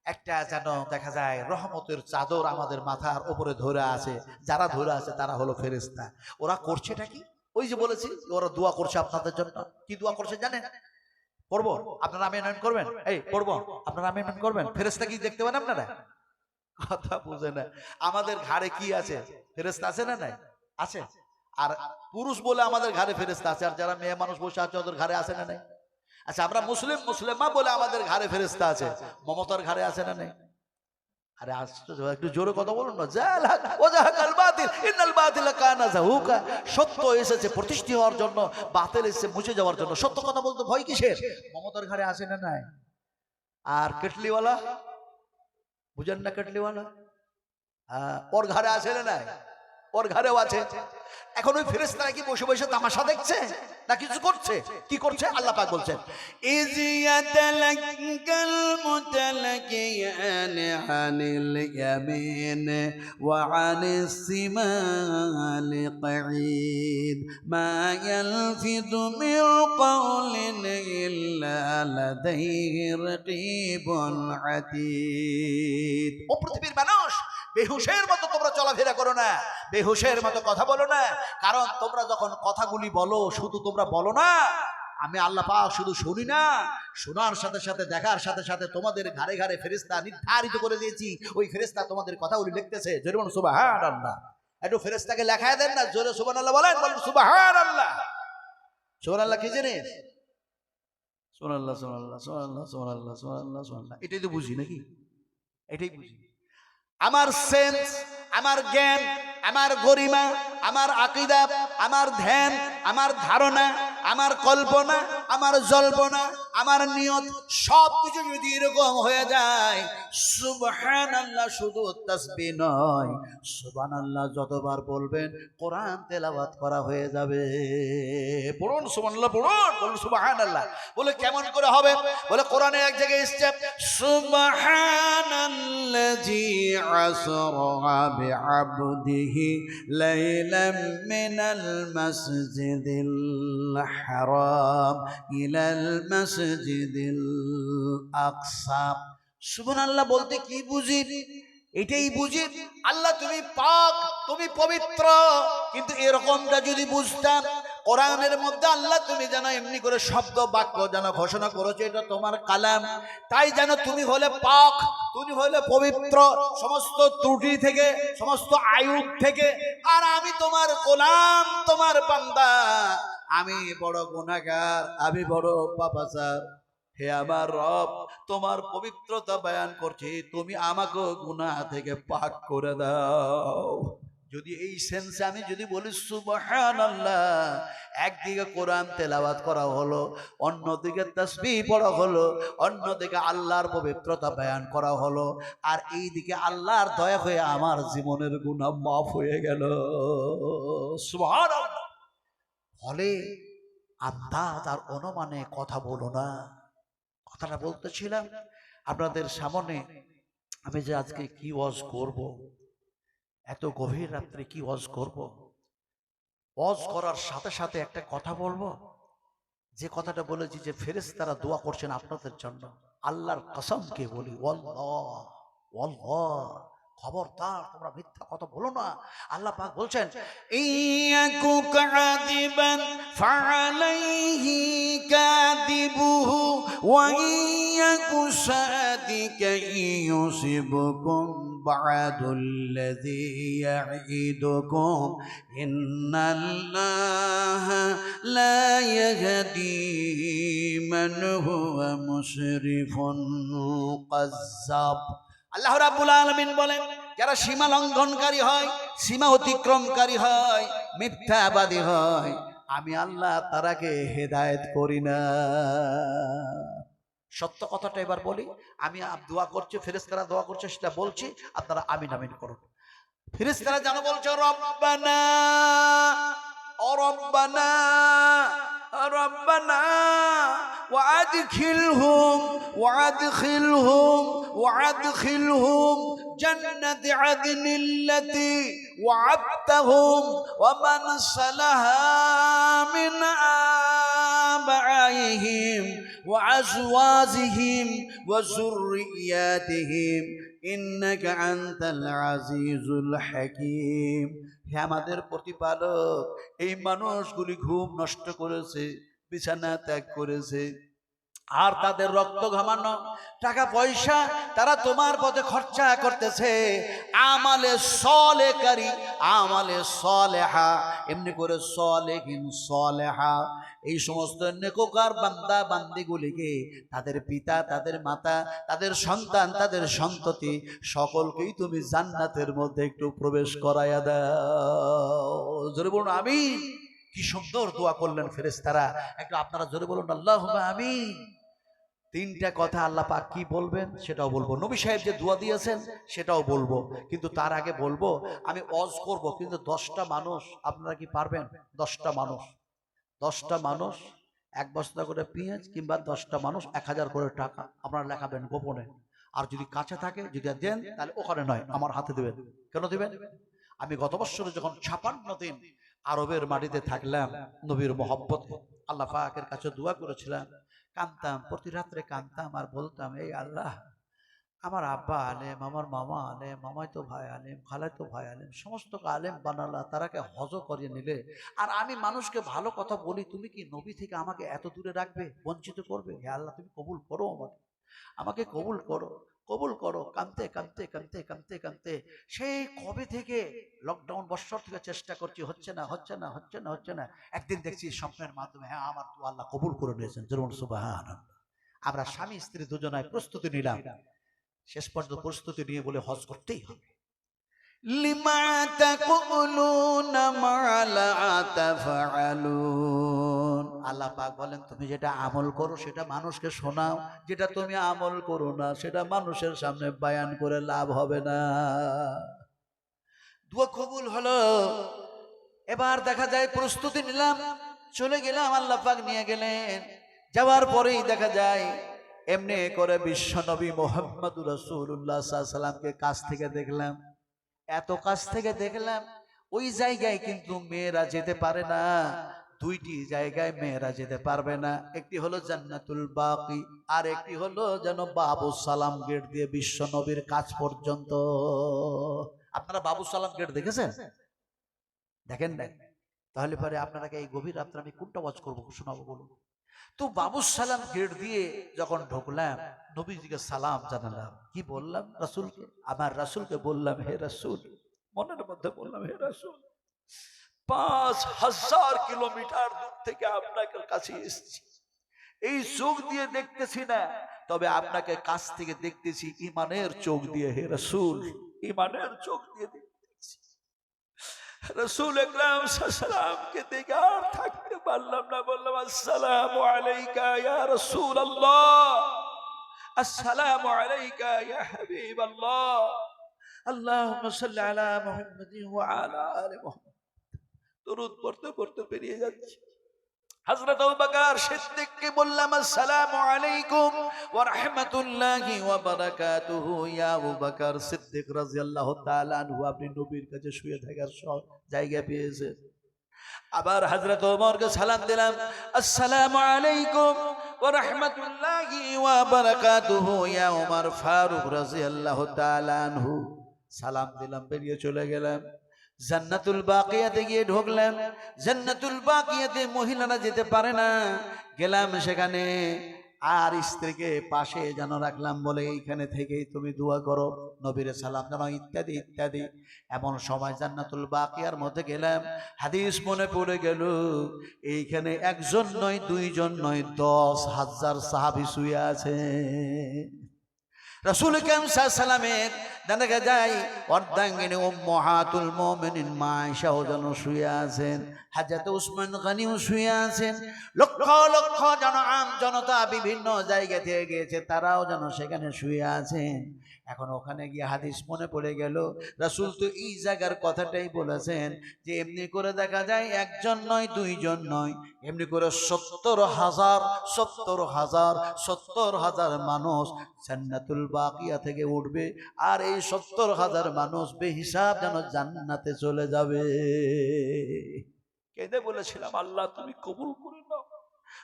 Speaker 1: একটা যেন দেখা যায় রহমতের চাদর আমাদের মাথার উপরে ধরে আছে। যারা ধরে আছে তারা হলো ফেরেশতা। ওরা করছেটা কি? ওই যে বলেছি ওরা দোয়া করছে আপনাদের জন্য। কি দোয়া করছে জানেন? পড়বো, আপনারা আমিন আমিন করবেন। এই পড়বো, আপনারা আমিন আমিন করবেন। ফেরেশতা কি দেখতে পান আপনারা? কথা বুঝে না। আমাদের ঘাড়ে কি আছে? ফেরেশতা আছে না নাই? আছে। আর পুরুষ বলে আমাদের ঘাড়ে ফেরেশতা আছে, আর যারা মেয়ে মানুষ বসে আছে ওদের ঘাড়ে আছে না নাই? আচ্ছা, আমরা মুসলিম মুসলিমা বলে আমাদের ঘাড়ে ফেরেশতা আছে, মমতার ঘাড়ে আছে না নাই? আরে আশ্চর্য, একটু জোরে কথা বলুন না। জালাক ওয়াজাহাকাল বাতিল ইন্নাল বাতিলা কানা যাহুকা। সত্য এসেছে প্রতিষ্ঠিত হওয়ার জন্য, বাতিল এসেছে মুছে যাওয়ার জন্য। সত্য কথা বলতে ভয় কিসের? মমতার ঘাড়ে আছে না নাই? আর কেটলিওয়ালা, বুঝেন না কেটলিওয়ালা? ওর ঘাড়ে আছে না নাই? ওর ঘাড়েও আছে। এখন ওই ফেরেশতারা কি বসে বসে তামাশা দেখছে না কিছু করছে? কি করছে? আল্লাহ পাক বলছেন,
Speaker 2: إذ يتلقى المتلقيان عن اليمين وعن الشمال قعيد ما يلفظ من قول إلا لديه رقيب عتيد।
Speaker 1: ও পৃথিবীর মানুষ, বেহুশের মতো তোমরা চলাফেরা করো না, বেহুশের মতো কথা বলো না। কারণ তোমরা যখন কথাগুলি বলো, শুধু তোমরা বলো না, আমি আল্লাহ পাক শুধু শুনি না, শোনার সাথে সাথে দেখার সাথে সাথে তোমাদের ঘাড়ে ঘাড়ে ফেরেশতা নির্ধারিত করে দিয়েছি। ওই ফেরেশতা তোমাদের কথাগুলি লিখতেছে। জোরে বলুন সুবহানাল্লাহ। একটু ফেরেশতাকে লেখায় দেন না, জোরে সুবহানাল্লাহ বলেন, বলুন সুবহানাল্লাহ। সুবহানাল্লাহ কি জিনিস? সুবহানাল্লাহ সুবহানাল্লাহ সুবহানাল্লাহ সুবহানাল্লাহ সুবহানাল্লাহ সুবহানাল্লাহ, এটাই তো বুঝি নাকি? এটাই বুঝি। আমার সেন্স, আমার জ্ঞান, আমার গরিমা, আমার আকীদা, আমার ধ্যান, আমার ধারণা, আমার কল্পনা, আমার জল্পনা, আমার নিয়ত সব কিছু যদি এরকম হয়ে যায়, সুবহানাল্লাহ শুধু তাসবিহ নয়, সুবহানাল্লাহ যতবার বলবেন কোরআন তেলাওয়াত করা হয়ে যাবে। পড়ুন সুবহানাল্লাহ, পড়ুন, বলুন সুবহানাল্লাহ। বলে কেমন করে হবে? বলে কোরআনে এক জায়গায় এসেছে,
Speaker 2: সুবহানাল্লাযী আসরা বিআবদিহি লাইলাম মিনাল মাসজিদিল হারাম ইলাল মাসজিদিল আকসা।
Speaker 1: সুবহানাল্লাহ বলতে কি বুঝি? এটাই বুঝি আল্লাহ তুমি পাক, তুমি পবিত্র। কিন্তু এরকমটা যদি বুঝতাম, কোরআনের মধ্যে আল্লাহ তুমি যেন এমনি করে শব্দ বাক্য যেন ঘোষণা করেছো, এটা তোমার কালাম, তাই যেন তুমি হলে পাক, তুমি হলে পবিত্র সমস্ত ত্রুটি থেকে, সমস্ত আয়ুব থেকে। আর আমি তোমার গোলাম, তোমার বান্দা, আমি বড় গুনাহগার, আমি বড় পাপাচার। হে আমার রব, তোমার পবিত্রতা বয়ান করছি, তুমি আমাকে গুনাহ থেকে পাক করে দাও। যদি এই সেন্সে আমি যদি বলি সুবহানাল্লাহ, একদিকে কোরআন তেলাওয়াত করা হলো, অন্যদিকে তাসবিহ পড়া হলো, অন্যদিকে আল্লাহর পবিত্রতা বয়ান করা হলো, আর এইদিকে আল্লাহর দয়া হয়ে আমার জীবনের গুনাহ মাফ হয়ে গেল। সুবহানাল্লাহ। ফলে আন্দাজ আর অনুমানে কথা বলো না। কথাটা বলতেছিলাম আপনাদের সামনে, আমি যে আজকে কি ওয়াজ করব, এত গভীর রাত্রে কি ওয়াজ করব, ওয়াজ করার সাথে সাথে একটা কথা বলবো। যে কথাটা বলেছি যে ফেরেশতারা দোয়া করছেন আপনাদের জন্য, আল্লাহর কসমকে বলি, ওয়াল্লাহ ওয়াল্লাহ, খবরদার তোমরা মিথ্যা কথা বলো না। আল্লাহ পাক বলছেন,
Speaker 2: ইয়াকু কাযিবান ফাআলাইহি কাযিবুহু ওয়া ইয়াকু সাদিকা ইউসিবুকুম বা'দুল্লাযী ইয়াঈদুকুম ইন্নাল্লাহা লা ইয়াহদী মান হুয়া মুশরিফুন কাযযাব।
Speaker 1: আল্লাহ রাব্বুল আলামিন বলেন, যারা সীমা লঙ্ঘনকারী হয়, সীমা অতিক্রমকারী হয়, মিথ্যাবাদী হয়, আমি আল্লাহ তারাকে হেদায়েত করি না। সত্য কথাটা এবার বলি, আমি দোয়া করছি, ফেরেশতারা দোয়া করছে, সেটা বলছি, আপনারা আমিন আমিন করুন। ফেরেশতারা জানো বলছে, রব্বানা ও রব্বানা রব্বানা وادخلهم جنة عدن التي وعدتهم ومن صلح من
Speaker 2: وآبائهم وأزواجهم وذرياتهم إنك أنت العزيز الحكيم হে আমাদের প্রতিপালক এই মানুষগুলি ঘুম নষ্ট করেছে বিছানা ত্যাগ করেছে আর তাদের রক্ত ঘামানো টাকা পয়সা তারা তোমার পথে খরচা করতেছে আমালে সলেকারী আমালে সলেহা এমনি করে সলেহিন সলেহা এই সমস্ত নেককার বান্দা বান্দিগুলিকে তাদের পিতা তাদের মাতা তাদের সন্তান তাদের সন্ততি সকলকেই তুমি জান্নাতের মধ্যে একটু প্রবেশ করাইয়া দাও জোরে বলুন আমিন কি সুন্দর দোয়া করলেন ফেরেশতারা একটু আপনারা জোরে বলুন আল্লাহুম্মা আমিন তিনটা কথা আল্লাহ পাক কি বলবেন সেটাও বলবো নবী সাহেব যে দোয়া দিয়েছেন সেটাও বলবো কিন্তু তার আগে বলবো আমি ওয়াজ করব কিন্তু 10টা মানুষ আপনারা কি পারবেন 10টা মানুষ এক বস্তা করে পেঁয়াজ কিংবা 10টা মানুষ 1000 করে টাকা আপনারা লেখাবেন গোপনে আর যদি কাছে থাকে যদি দেন তাহলে ওখানে নয় আমার হাতে দেবেন কেন দিবেন আমি গত বছরে যখন 56 দিন আরবের মাটিতে থাকলাম নবীর মহব্বতে আল্লাহ পাকের কাছে দোয়া করেছিলাম কাঁদতাম প্রতি রাত্রে কাঁদতাম আর বলতাম এই আল্লাহ আমার আব্বা আলেম আমার মামা আলেম মামাই তো ভাই আলেম খালাই তো ভাই আলেম সমস্ত আলেম বানালা তারাকে হজ করিয়ে নিলে আর আমি মানুষকে ভালো কথা বলি তুমি কি নবী থেকে আমাকে এত দূরে রাখবে বঞ্চিত করবে হে আল্লাহ তুমি কবুল করো আমাকে কবুল করো কাঁদতে কাঁদতে কাঁদতে কাঁদতে কাঁদতে সেই কবে থেকে লকডাউন বছর থেকে চেষ্টা করছি হচ্ছে না একদিন দেখছি স্বপ্নের মাধ্যমে হ্যাঁ আমার তো আল্লাহ কবুল করে নিয়েছেন যেমন সুবহানাল্লাহ আমরা স্বামী স্ত্রী দুজনায় প্রস্তুতি নিলাম শেষ পর্যন্ত প্রস্তুতি নিয়ে বলে হজ করতেই হবে লিমা তাকুলুনা মা লা তাফআলুন আল্লাহ পাক বলেন তুমি যেটা আমল করো সেটা মানুষকে শোনাও যেটা তুমি আমল করো না সেটা মানুষের সামনে বয়ান করে লাভ হবে না দোয়া কবুল হলো এবার দেখা যায় প্রস্তুতি নিলাম চলে গেলাম আল্লাহ পাক নিয়ে গেলেন যাওয়ার পরেই দেখা যায় এমনি করে বিশ্ব নবী মুহাম্মদুর রাসূলুল্লাহ সাল্লাল্লাহু আলাইহি সাল্লামকে কাছ থেকে দেখলাম এত কাছ থেকে দেখলাম ওই জায়গায় কিন্তু মেয়েরা যেতে পারে না দুইটি জায়গায় মেয়েরা যেতে পারবে না একটি হলো জান্নাতুল বাকি আর একটি হলো যেন বাবু সালাম গেট দিয়ে বিশ্ব নবীর কাছ পর্যন্ত আপনারা বাবু সালাম গেট দেখেছেন দেখেন না তাহলে পরে আপনাকে এই গভীর রাত্রে আমি কোনটা ওয়াজ করবো শোনাবো বলুন তো বাবু সালাম গেট দিয়ে যখন ঢুকলাম নবীজিকে সালাম জানালাম কি বললাম রাসূলকে আমার রাসূলকে বললাম হে রাসূল মনের মধ্যে বললাম হে রাসূল 5000 কিলোমিটার দূর থেকে আপনার কাছে এসেছি এই চোখ দিয়ে দেখতেছি না তবে আপনাকে কাছ থেকে দেখতেছি ঈমানের চোখ দিয়ে হে রাসূল ঈমানের চোখ দিয়ে দেখতেছি রাসূল আকরাম সাল্লাল্লাহু কে দেখে আর থাকতে পারলাম না বললাম আসসালামু আলাইকা ইয়া রাসূলুল্লাহ আসসালামু আলাইকা ইয়া হাবিবাল্লাহ আল্লাহুম্মা সাল্লি আলা মুহাম্মাদিন ওয়া আলা আলি মুহাম্মাদ দরুদ পড়তে পড়তে পেরিয়ে যাচ্ছে হযরত আবু বকর সিদ্দিককে বললাম আসসালামু আলাইকুম ওয়া রাহমাতুল্লাহি ওয়া বারাকাতুহু ইয়া আবু বকর সিদ্দিক রাদিয়াল্লাহু তাআলা আনহু আপনি নবীর কাছে শুয়ে থাকার জায়গা পেয়েছেন আবার হযরত ওমরকে সালাম দিলাম আসসালামু আলাইকুম ওয়া রাহমাতুল্লাহি ওয়া বারাকাতুহু ইয়া ওমর ফারুক রাদিয়াল্লাহু তাআলা আনহু সালাম দিলাম বেরিয়ে চলে গেলাম জান্নাতুল বাকিয়াতে গিয়ে ঢুকলাম জান্নাতুল বাকিয়াতে মহিলারা যেতে পারে না গেলাম সেখানে আর স্ত্রীকে পাশে যেন রাখলাম বলে এইখানে থেকেই তুমি দোয়া করো নবীর সালাম জানো ইত্যাদি ইত্যাদি এমন সময় জান্নাতুল বাকিয়ার মধ্যে গেলাম হাদিস মনে পড়ে গেল এইখানে একজন নয় দুইজন নয় 10,000 সাহাবী শুয়ে আছে রাসূল কারীম সাল্লাল্লাহু আলাইহি সাল্লামের দেখা যায় অর্ধাঙ্গিনী উম্মাহাতুল মুমিনিন মা আয়েশা যেন শুয়ে আছেন হযরত উসমান গনিও শুয়ে আছেন লক্ষ লক্ষ জনতা বিভিন্ন জায়গা থেকে গিয়েছে তারাও যেন সেখানে শুয়ে আছেন এখন ওখানে গিয়ে হাদিস মনে পড়ে গেল রাসূল তো এই জায়গার কথাটাই বলেছেন যে এমনি করে দেখা যায় একজন নয় দুইজন নয় এমনি করে 70,000 মানুষ জান্নাতুল বাকিয়া থেকে উঠবে আর এই 70,000 মানুষ বেহিসাব যেন জান্নাতে চলে যাবে কেঁদে বলেছিলাম আল্লাহ তুমি কবুল করে নাও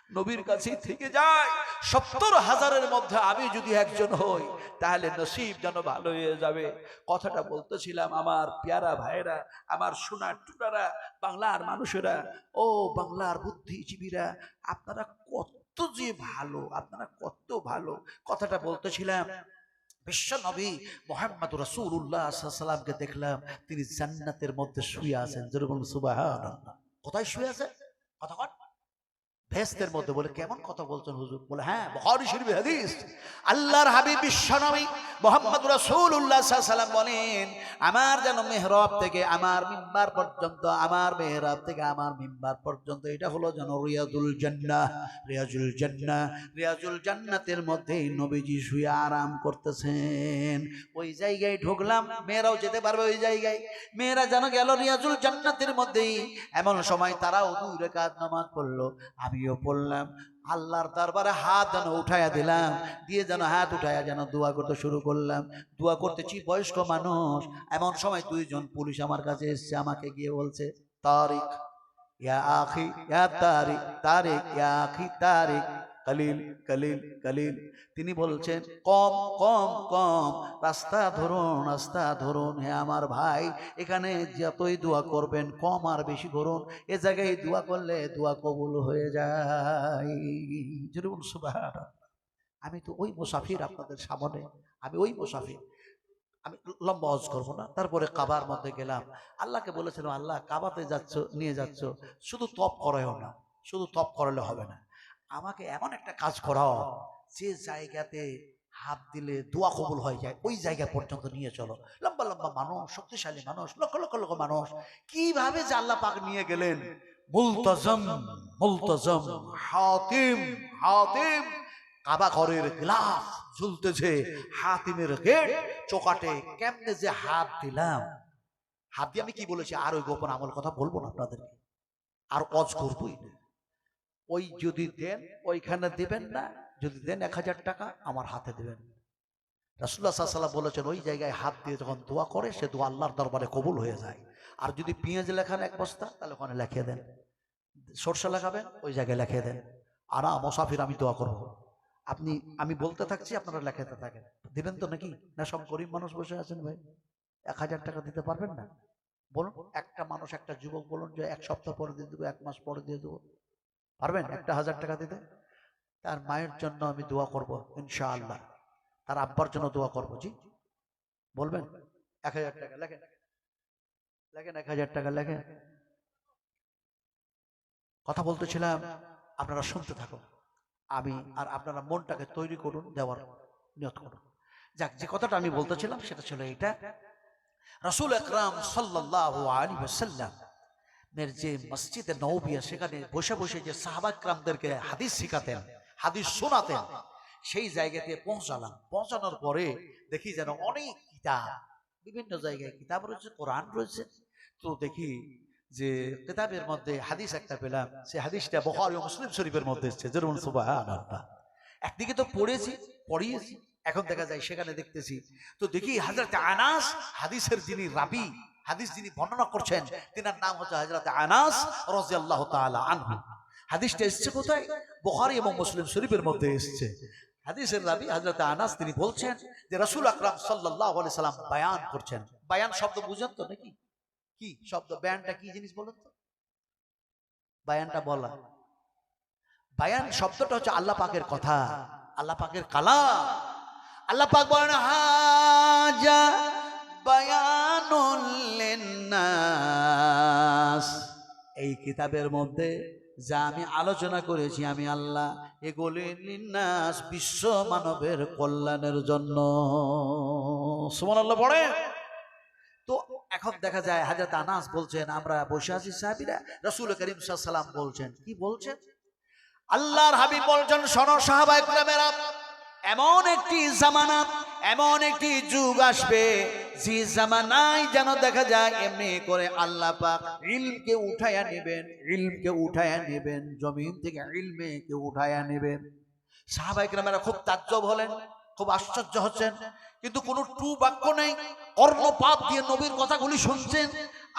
Speaker 2: নবীর কাছেই থেকে যায়। 70,000-এর মধ্যে আমি যদি একজন হই তাহলে নসিব যেন ভালো হয়ে যাবে। কথাটা বলতেছিলাম আমার পেয়ারা ভাইরা, আমার সোনার টুকরারা, বাংলার মানুষেরা, ও বাংলার বুদ্ধিজীবীরা, আপনারা কত যে ভালো, আপনারা কত ভালো। কথাটা বলতেছিলাম বিশ্ব নবী মুহাম্মদ রাসূলুল্লাহ সাল্লাল্লাহু আলাইহি সাল্লামকে দেখলাম তিনি জান্নাতের মধ্যে শুয়ে আছেন। জোরে বলুন সুবহানাল্লাহ। কোথায় শুয়ে আছেন? কথা কন। ভেস্তের মধ্যে। বলে কেমন কথা বলছেন হুজুর? বলে হ্যাঁ, বুখারী শরীফের হাদিস। আল্লাহর হাবিব বিশ্বনবী মুহাম্মদ রাসূলুল্লাহ সাল্লাল্লাহু আলাইহি সাল্লাম বলেন, আমার যেন মিহরাব থেকে আমার মিম্বার পর্যন্ত, আমার মিহরাব থেকে আমার মিম্বার পর্যন্ত এটা হলো যেন রিয়াজুল জান্নাহ, রিয়াজুল জান্নাহ, রিয়াজুল জান্নাতের মধ্যে নবীজি শুয়ে আরাম করতেছেন। ওই জায়গায় ঢুকলাম, মেয়েরাও যেতে পারবে ওই জায়গায়। মেয়েরা যেন গেল রিয়াজুল জান্নাতের মধ্যেই। এমন সময় তারাও 2 রাকাত নামাজ পড়লো, আমিও পড়লাম। আল্লাহর দরবারে হাত যেন উঠাইয়া দিলাম, দিয়ে যেন হাত উঠাইয়া যেন দোয়া করতে শুরু করলাম। দোয়া করতেছি, বয়স্ক মানুষ। এমন সময় 2 জন পুলিশ আমার কাছে এসছে, আমাকে গিয়ে বলছে, তারিক ইয়া আখি ইয়া তারিক, তারিক ইয়া আখি তারিক, কলিল কলিল কলিল। তিনি বলছেন কম কম কম, রাস্তা ধরুন, রাস্তা ধরুন। হে আমার ভাই, এখানে যতই দোয়া করবেন কম আর বেশি করুন, এ জায়গায় দোয়া করলে দোয়া কবুল হয়ে যায়। জোরে বলুন সুবহানাল্লাহ। আমি তো ওই মুসাফির আপনাদের সামনে, আমি ওই মুসাফির। আমি লম্বা হজ করবো না। তারপরে কাবার মধ্যে গেলাম। আল্লাহকে বলেছিলাম, আল্লাহ কাবাতে যাচ্ছ, নিয়ে যাচ্ছ, শুধু তপ করাইও না, শুধু তপ করালে হবে না, আমাকে এমন একটা কাজ করাও যে জায়গাতে হাত দিলে দোয়া কবুল হয়ে যায়, ওই জায়গা পর্যন্ত নিয়ে চলো। লম্বা লম্বা মানুষ, শক্তিশালী মানুষ, লক্ষ লক্ষ লক্ষ মানুষ, কিভাবে যে আল্লাহ পাক নিয়ে গেলেন। মুলতাজম মুলতাজম, হাতিম হাতিম, কাবা ঘরের গ্লাস ঝুলতেছে, হাতিমের গেট চোকাটে। কেমনে যে হাত দিলাম, হাত দিয়ে আমি কি বলেছি, আর ওই গোপন আমল কথা বলবো না আপনাদেরকে, আর অজ করবই না। ওই যদি দেন ওইখানে দিবেন না, যদি দেন 1000 টাকা আমার হাতে দিবেন। রাসূলুল্লাহ সাল্লাল্লাহু আলাইহি ওয়াসাল্লাম বলেছেন, ওই জায়গায় হাত দিয়ে যখন দোয়া করে সে দোয়া আল্লাহর দরবারে কবুল হয়ে যায়। আর যদি পেঁয়াজ লেখান 1 বস্তা, তাহলে ওখানে লিখে দেন। সরষে লাগাবেন, ওই জায়গায় লিখে দেন। আর মুসাফির আমি দোয়া করব, আপনি, আমি বলতে থাকছি, আপনারা লেখাতে থাকেন। দিবেন তো নাকি? না সব গরিব মানুষ বসে আছেন ভাই, 1000 টাকা দিতে পারবেন না? বলুন, একটা মানুষ, একটা যুবক বলুন যে 1 সপ্তাহ পরে দিয়ে দেবো, 1 মাস পরে দিয়ে দেবো, পারবেন একটা 1000 টাকা দিতে? তার মায়ের জন্য আমি দোয়া করব ইনশাআল্লাহ, তার আব্বার জন্য দোয়া করব। জি বলবেন? 1000 টাকা লেখেন, লেখেন 1000 টাকা লেখেন। কথা বলতেছিলাম, আপনারা শুনতে থাকুন, আমি আর আপনারা মনটাকে তৈরি করুন, দেওয়ার নিয়ত করুন। যাক, যে কথাটা আমি বলতেছিলাম সেটা ছিল এটা, রাসূল আকরাম সাল্লাল্লাহু আলাইহি ওয়াসাল্লাম এর যে মসজিদে নববিয়া, সেখানে বসে বসে যে সাহাবা একরামদেরকে হাদিস শিখাতেন, হাদিস শোনাতেন, সেই জায়গাতে পৌঁছালাম। পৌঁছানোর পরে দেখি যেন অনেক কিতাব, বিভিন্ন জায়গায় কিতাব রয়েছে, কোরআন রয়েছে। তো দেখি যে কিতাবের মধ্যে হাদিস একটা পেলাম, সেই হাদিসটা বুখারী ও মুসলিম শরীফের মধ্যে এসেছে। যেরকম সুবহানাল্লাহ। একদিকে তো পড়িয়েছি, এখন দেখা যায় সেখানে দেখতেছি, তো দেখি হযরত আনাস, হাদিসের যিনি রাবি, হাদিস যিনি বর্ণনা করছেন, তিনার নাম হচ্ছে হযরত আনাস রাদিয়াল্লাহু তাআলা আনহু। হাদিসটা এসেছে কোথায়? বুখারী এবং মুসলিম শরীফের মধ্যে এসেছে। হাদিসের রাবি হযরত আনাস, তিনি বলছেন যে রাসূল আকরাম সাল্লাল্লাহু আলাইহি সাল্লাম বায়ান করছেন। বায়ান শব্দ বুঝেন তো নাকি? কি শব্দ? বায়ানটা কি জিনিস বলুন তো? বায়ানটা বলা, বায়ান শব্দটা হচ্ছে আল্লাহ পাকের কথা, আল্লাহ পাকের কালাম। আল্লাহ পাক বলেন, হাজা বায়ানুল লিন্নাস, এই কিতাবের মধ্যে যা আমি আলোচনা করেছি আমি আল্লাহ, এগুলি লিন্নাস, বিশ্ব মানবের কল্যাণের জন্য। সুবহানাল্লাহ পড়ে। তো এখন দেখা যায় হযরত আনাস বলছেন, আমরা বসে আছি সাহাবীরা, রাসূল করিম সাল্লাল্লাহু আলাইহি ওয়াসাল্লাম বলছেন, কি বলছেন? আল্লাহর হাবিব বলছেন, শোনো সাহাবা একরামেরা, এমন একটি জামানা, এমন একটি যুগ আসবে, যে জামানায় যেন দেখা যায় এমনি করে আল্লাহ পাক ইলমকে উঠায়া নেবেন, ইলমকে উঠায়া নেবেন, জমিন থেকে ইলমকে উঠায়া নেবেন। সাহাবা একরামেরা খুব তাজ্জব হলেন, খুব আশ্চর্য হচ্ছেন, কিন্তু কোনো টু বাক্য নেই, কর্ণপাত দিয়ে নবীর কথাগুলি শুনছেন।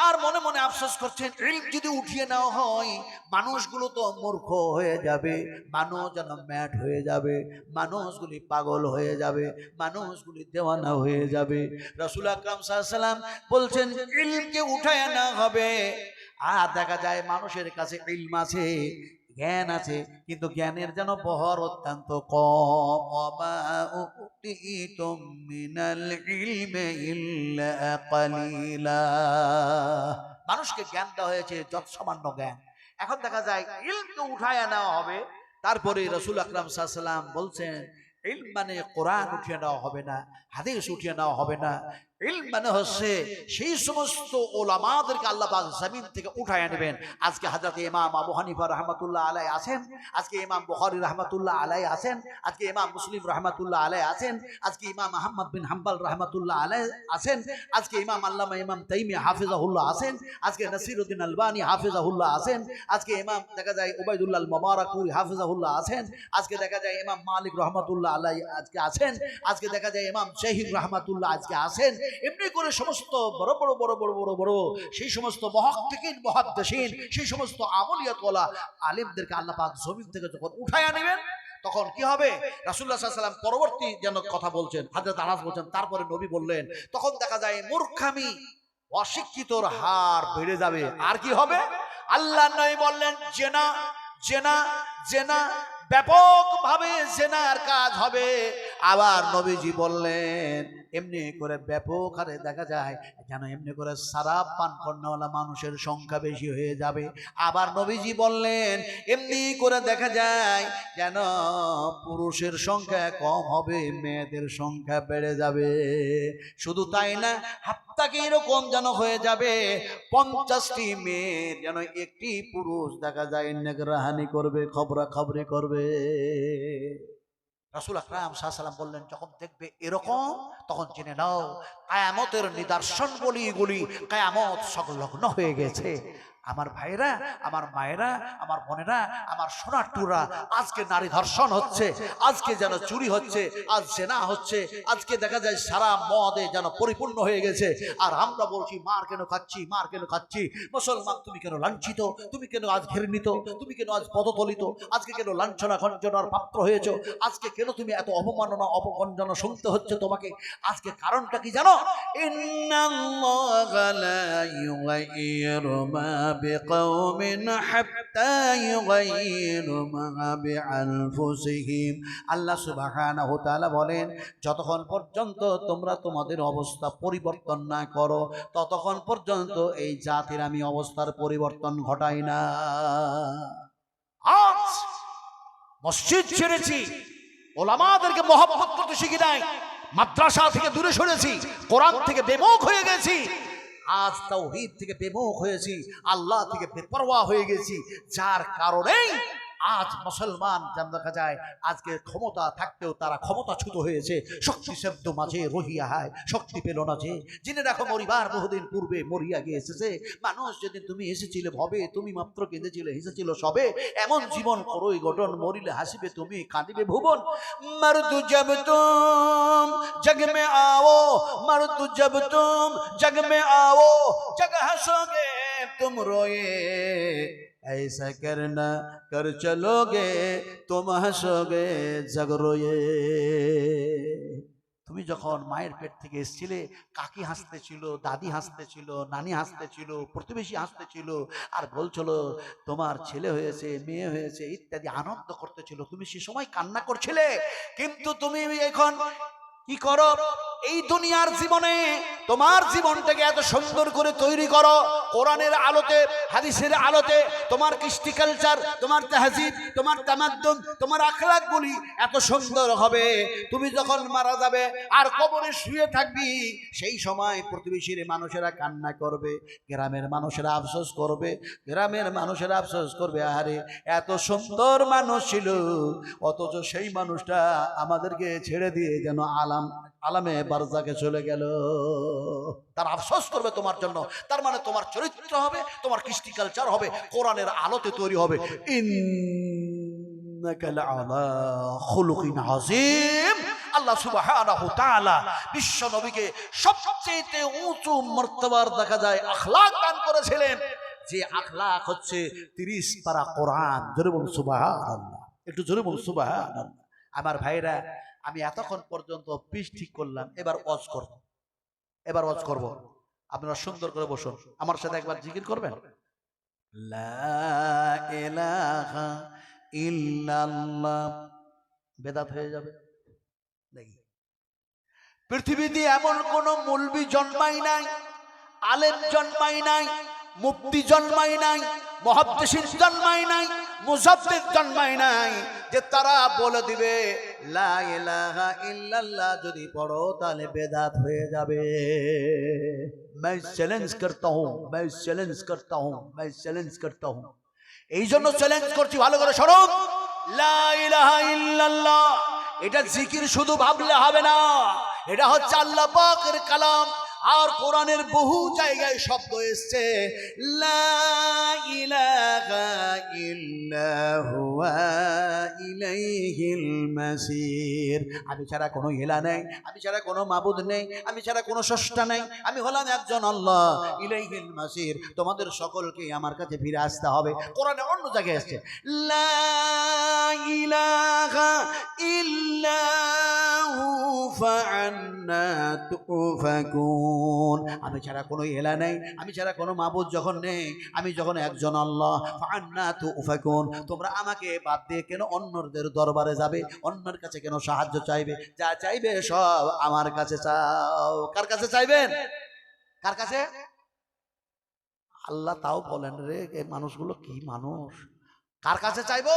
Speaker 2: আর মনে মনে আফসোস করছেন, ইলম যদি উঠিয়ে নেওয়া হয় মানুষগুলো তো মূর্খ হয়ে যাবে, মানুষ যেন ম্যাট হয়ে যাবে, মানুষগুলি পাগল হয়ে যাবে, মানুষগুলি দেওয়ানা হয়ে যাবে। রাসূল আকরাম সাল্লাল্লাহু আলাইহি ওয়াসাল্লাম বলছেন ইলমকে উঠায় আনা হবে। আর দেখা যায় মানুষের কাছে ইলম আছে, জ্ঞান আছে, কিন্তু জ্ঞানের যেন বহর অত্যন্ত কম। ওমা উতিতুম মিনাল ইলমি ইল্লা কালিলা। মানুষকে জ্ঞান দেওয়া হয়েছে যত সামান্য জ্ঞান। এখন দেখা যায় ইলমকে উঠায় নেওয়া হবে। তারপরে রাসূল আকরাম সাল্লাল্লাহু আলাইহি ওয়াসাল্লাম বলছেন ইলম মানে কোরআন উঠিয়ে নেওয়া হবে না, হাদিস উঠিয়ে নেওয়া হবে না। ইলম মানে হচ্ছে সেই সমস্ত ওলামাদেরকে আল্লাহ পাক জমিন থেকে উঠায় নেবেন। আজকে হযরত ইমাম আবু হানিফা রাহমাতুল্লাহ আলাইহি আছেন, আজকে ইমাম বুখারী রাহমাতুল্লাহ আলাইহি আছেন, আজকে ইমাম মুসলিম রাহমাতুল্লাহ আলাইহি আছেন, আজকে ইমাম আহমদ বিন হাম্বল রাহমাতুল্লাহ আলাইহি আছেন, আজকে ইমাম আল্লামা ইমাম তাইমিয়া হাফিজাহুল্লাহ আছেন, আজকে নাসিরউদ্দিন আলবানী হাফিজাহুল্লাহ আছেন, আজকে ইমাম দেখা যায় উবাইদুল্লাহ আল মুবারাকুরি হাফিজাহুল্লাহ আছেন, আজকে দেখা যায় ইমাম মালিক রাহমাতুল্লাহ আলাইহি আজকে আছেন, আজকে দেখা যায় ইমাম শাহীর রাহমাতুল্লাহ আজকে আছেন। এমনি করে সমস্ত বড় বড় বড় বড় বড় বড় সেই সমস্ত মুহাক্কিকিন মুহাদ্দিসিন, সেই সমস্ত আমলিয়াত ওয়ালা আলেমদেরকে আল্লাহ পাক জমিন থেকে যখন উঠায়া নেবেন তখন কি হবে? রাসূলুল্লাহ সাল্লাল্লাহু আলাইহি ওয়াসাল্লাম পরবর্তী যেন কথা বলছেন, হযরত আনাস বলছেন তারপরে নবী বললেন তখন দেখা যায় মূর্খামি অশিক্ষিতর হার বেড়ে যাবে। আর কি হবে? আল্লাহ নবী বললেন জেনা জেনা জেনা, ব্যাপকভাবে জেনার কাজ হবে। আবার নবীজি বললেন এমনি করে ব্যাপক হারে দেখা যায় যেন এমনি করে শরাব পান করাওয়ালা মানুষের সংখ্যা বেশি হয়ে যাবে। আবার নবীজি বললেন এমনি করে দেখা যায় যেন পুরুষের সংখ্যা কম হবে, মেয়েদের সংখ্যা বেড়ে যাবে। শুধু তাই না, হাত্তাকে এরকম যেন হয়ে যাবে 50টি মেয়ের যেন একটি পুরুষ দেখা যায় নেগরাহানি করবে, খবরাখবরি করবে। রাসূল আকরাম সাল্লাল্লাহু আলাইহি ওয়াসাল্লাম বললেন যখন দেখবে এরকম তখন জেনে নাও কিয়ামতের নিদর্শন বলি এগুলি, কিয়ামত সংলগ্ন হয়ে গেছে। আমার ভাইরা, আমার মায়েরা, আমার বোনেরা, আমার সোনার টুরা, আজকে নারী ধর্ষণ হচ্ছে, আজকে যেন চুরি হচ্ছে, আজ জেনা হচ্ছে, আজকে দেখা যায় সারা মদে যেন পরিপূর্ণ হয়ে গেছে। আর আমরা বলছি মার কেন খাচ্ছি, মার কেন খাচ্ছি। মুসলমান তুমি কেন লাঞ্ছিত, তুমি কেন আজ ঘৃণিত, তুমি কেন আজ পদতলিত, আজকে কেন লাঞ্ছনা খঞ্জনার পাত্র হয়েছো, আজকে কেন তুমি এত অপমাননা অপগঞ্জনা শুনতে হচ্ছে তোমাকে? আজকে কারণটা কি জানো? ইন্নাল্লাহা লা ইউগাইয়িরু মা বিকওমিন হাত্তা ইউগাইয়িরু মা বিআনফুসিহিম। আল্লাহ সুবহানাহু ওয়া তাআলা বলেন যতক্ষণ পর্যন্ত তোমরা তোমাদের অবস্থা পরিবর্তন না করো ততক্ষণ পর্যন্ত এই জাতির আমি অবস্থার পরিবর্তন ঘটাই না। আজ মসজিদ ছেড়েছি, ওলামাদেরকে মহব্বত করতে শিখি নাই, মাদ্রাসা থেকে দূরে সরেছি, কোরআন থেকে বেমুখ হয়ে গেছি, আজ তাওহীদ থেকে বেমুখ হয়েছি, আল্লাহ থেকে বেপরোয়া হয়ে গেছি। যার কারণেই আজ মুসলমান যেন দেখা যায় আজকে ক্ষমতা থাকতেও তারা ক্ষমতাচ্যুত হয়েছে। শক্তি শব্দ মাঝে রহিয়া হায়, শক্তি পেল না যে। জেনে রাখো মরিবার বহুদিন পূর্বে মরিয়া গিয়েছে মানুষ। যেদিন তুমি এসেছিলে ভবে, তুমি মাত্র কেঁদেছিলে হেসেছিল সবে। এমন জীবন করোই গঠন, মরিলে হাসিবে তুমি, কাঁদিবে ভুবন। মর্দু জব তুম জগ মে आओ, मर्द जब तुम जग में आओ, जग हंसोगे तुम रोए, ऐसा करना कर चलोगे तुम हंसोगे जग रोए। তুমি যখন মায়ের পেট থেকে এসেছিলে কাকি হাসতেছিল, দাদি হাসতেছিল, নানি হাসতেছিল, প্রতিবেশী হাসতেছিল আর বলছিল তোমার ছেলে হয়েছে, মেয়ে হয়েছে ইত্যাদি আনন্দ করতেছিল। তুমি সে সময় কান্না করছিলে। কিন্তু তুমি এখন কি করো? এই দুনিয়ার জীবনে তোমার জীবনটাকে এত সুন্দর করে তৈরি করো কোরআনের আলোতে, হাদিসের আলোতে। তোমার কৃষ্টি কালচার, তোমার তাহজিব, তোমার তামাদ্দুন, তোমার আখলাকগুলি এত সুন্দর হবে। তুমি যখন মারা যাবে আর কবরে শুয়ে থাকবি, সেই সময় প্রতিবেশীর মানুষেরা কান্না করবে, গ্রামের মানুষেরা আফসোস করবে, গ্রামের মানুষেরা আফসোস করবে আরে এত সুন্দর মানুষ ছিল অথচ সেই মানুষটা আমাদেরকে ছেড়ে দিয়ে যেন আলামে বারজাকে চলে গেল। তার আফসোস করবে তোমার জন্য। তার মানে তোমার চরিত্র হবে, তোমার কৃষ্টি কালচার হবে, কোরআনের আলোতে তৈরি হবে। ইন্নাকা লাআলা খুলুকিন আযীম। আল্লাহ সুবহানাহু ওয়া তাআলা বিশ্ব নবীকে সবচেয়ে উঁচু মর্তবার দেখা যায় আখলাক দান করেছিলেন, যে আখলাক হচ্ছে 30 পারা কোরআন। জোরে বলুন সুবহানাল্লাহ, একটু জোরে বলুন সুবহানাল্লাহ। আমার ভাইরা, আমি এতক্ষণ পর্যন্ত পিস ঠিক করলাম, এবার ওয়াজ করব, এবার ওয়াজ করব। আপনারা সুন্দর করে বসুন, আমার সাথে একবার জিকির করবেন, লা ইলাহা ইল্লাল্লাহ। বেদাত হয়ে যাবে দেখি। পৃথিবীতে এমন কোন মৌলবি জন্মাই নাই, আলেম জন্মাই নাই, মুফতি জন্মাই নাই, মুহাদ্দিস জন্মাই নাই, মুজাদ্দিদ জন্মাই নাই যে তারা বলে দিবে লা ইলাহা ইল্লাল্লাহ যদি পড়ো তাহলে বেদাত হয়ে যাবে। मैं चैलेंज करता हूं, मैं चैलेंज करता हूं, मैं चैलेंज करता हूं। এই জন্য চ্যালেঞ্জ করছি, ভালো করে শোনো, লা ইলাহা ইল্লাল্লাহ এটা জিকির শুধু ভাবলে হবে না, এটা হচ্ছে আল্লাহ পাকের কালাম। আর কোরআনের বহু জায়গায় শব্দ এসেছে লা ইলাহা ইল্লা হুয়া ইলাইহিল মাসির। আমি ছাড়া কোনো ইলাহ নেই, আমি ছাড়া কোনো মাবুদ নেই, আমি ছাড়া কোনো স্রষ্টা নেই, আমি হলাম একজন আল্লাহ। ইলাইহিল মাসির, তোমাদের সকলকে আমার কাছে ফিরে আসতে হবে। কোরআনে অন্য জায়গায় এসেছে লা ইলাহা ইল্লা হু ফাআন্না তুফাকুন। আমি ছাড়া কোনো ইলাহ নেই, আমি ছাড়া কোনো মাবুদ যখন নেই, আমি যখন একজন আল্লাহ, ফাআন্না তুফাকুন, তোমরা আমাকে বাদ দিয়ে কেন অন্যদের দরবারে যাবে, অন্যের কাছে কেন সাহায্য চাইবে? যা চাইবে সব আমার কাছে চাও। কার কাছে চাইবেন? কার কাছে? আল্লাহ তাও বলেন রে, এই মানুষগুলো কি মানুষ, কার কাছে চাইবো?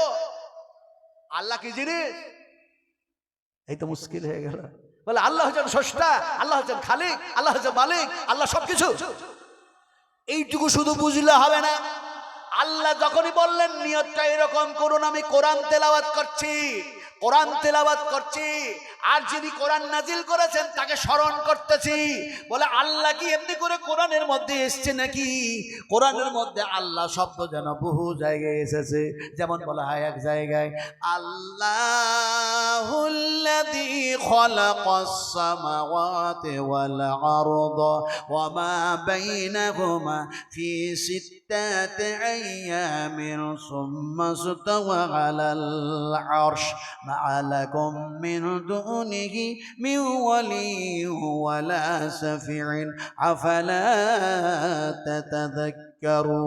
Speaker 2: আল্লাহ কি জিনিস? এই তো মুশকিল হয়ে গেল। বলে আল্লাহ হচ্ছেন স্রষ্টা, আল্লাহ হচ্ছেন খালিক, আল্লাহ হচ্ছেন মালিক, আল্লাহ সবকিছু। এইটুকু শুধু বুঝলে হবে না। আল্লাহ যখনই বললেন নিয়তটা এরকম করুন, আমি কোরআন তেলাওয়াত করছি, কোরআন তেলাওয়াত করছি, আর যিনি কোরআন নাজিল করেছেন তাকে স্মরণ করতেছি। বলে আল্লাহ কি এমনি করে কোরআনের মধ্যে এসছে নাকি? কোরআনের মধ্যে আল্লাহ শব্দ যেন বহু জায়গায় এসেছে। যেমন বলা হয় এক জায়গায় আল্লাহুল্লাযী খালাকাস সামাওয়াতি ওয়াল আরদা ওয়া মা বাইনাহুমা ফি সিত্তাতি আইয়ামিন সুম্মা ইসতাওয়া আলাল আরশ মা লাকুম মিন দুনিহি মিন ওয়ালিয়্যিন ওয়ালা শাফিঈন আফালা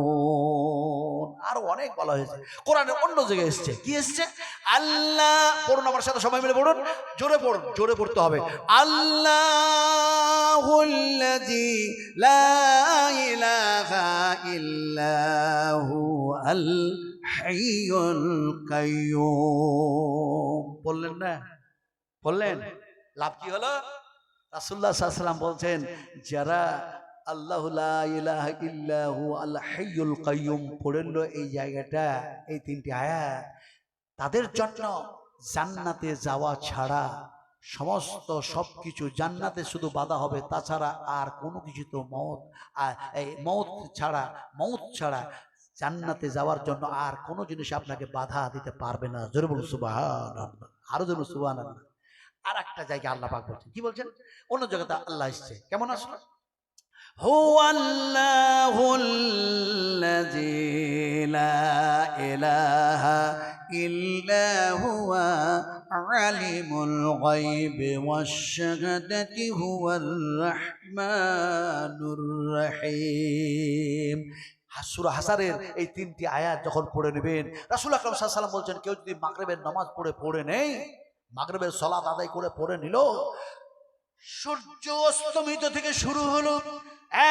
Speaker 2: তাতাযাক্কারুন। আর অনেক বলা হয়েছে, কোরআনের অন্য জায়গায় এসেছে। কি এসেছে? আল্লাহ, পড়ুন আমার সাথে, সবাই মিলে পড়ুন, জোরে পড়ুন, জোরে পড়তে হবে। আল্লাহুল্লাযী লা ইলাহা ইল্লা হুয়াল হাইয়ুল কাইয়্যুম। বললেন না? বললেন, লাভ কি হলো? রাসূলুল্লাহ সাল্লাল্লাহু আলাইহি ওয়াসাল্লাম বলছেন, যারা আল্লাহু লা ইলাহা ইল্লা হুয়াল হাইয়ুল কাইয়্যুম পড়ল এই জায়গাটা, এই তিনটি আয়াত, তাদের জন্য জান্নাতে যাওয়া ছাড়া সমস্ত সবকিছু, জান্নাতে শুধু বাধা হবে, তাছাড়া আর কোনো কিছু তো মৌত ছাড়া জান্নাতে যাওয়ার জন্য আর কোনো জিনিস আপনাকে বাধা দিতে পারবে না। জোরে বলুন সুবহানাল্লাহ, আরো জোরে সুবহানাল্লাহ। আর একটা জায়গায় আল্লাহ পাক বলছেন, কি বলছেন? অন্য জায়গাতে আল্লাহ এসেছে, কেমন আসলো? হুয়াল্লাহুল্লাযী লা ইলাহা ইল্লা হুয়া আলিমুল গায়বি ওয়াশ শাহাদাতি হুয়ার রাহমানুর রহিম। সূরা হাসরের এই তিনটি আয়াত যখন পড়ে নেবেন, রাসূল আকরাম সাল্লাল্লাহু আলাইহি ওয়াসাল্লাম বলছেন, কেউ যদি মাগরিবের নামাজ পড়ে নেই, মাগরিবের সালাত আদায় করে নিল, সূর্য অস্তমিত থেকে শুরু হলো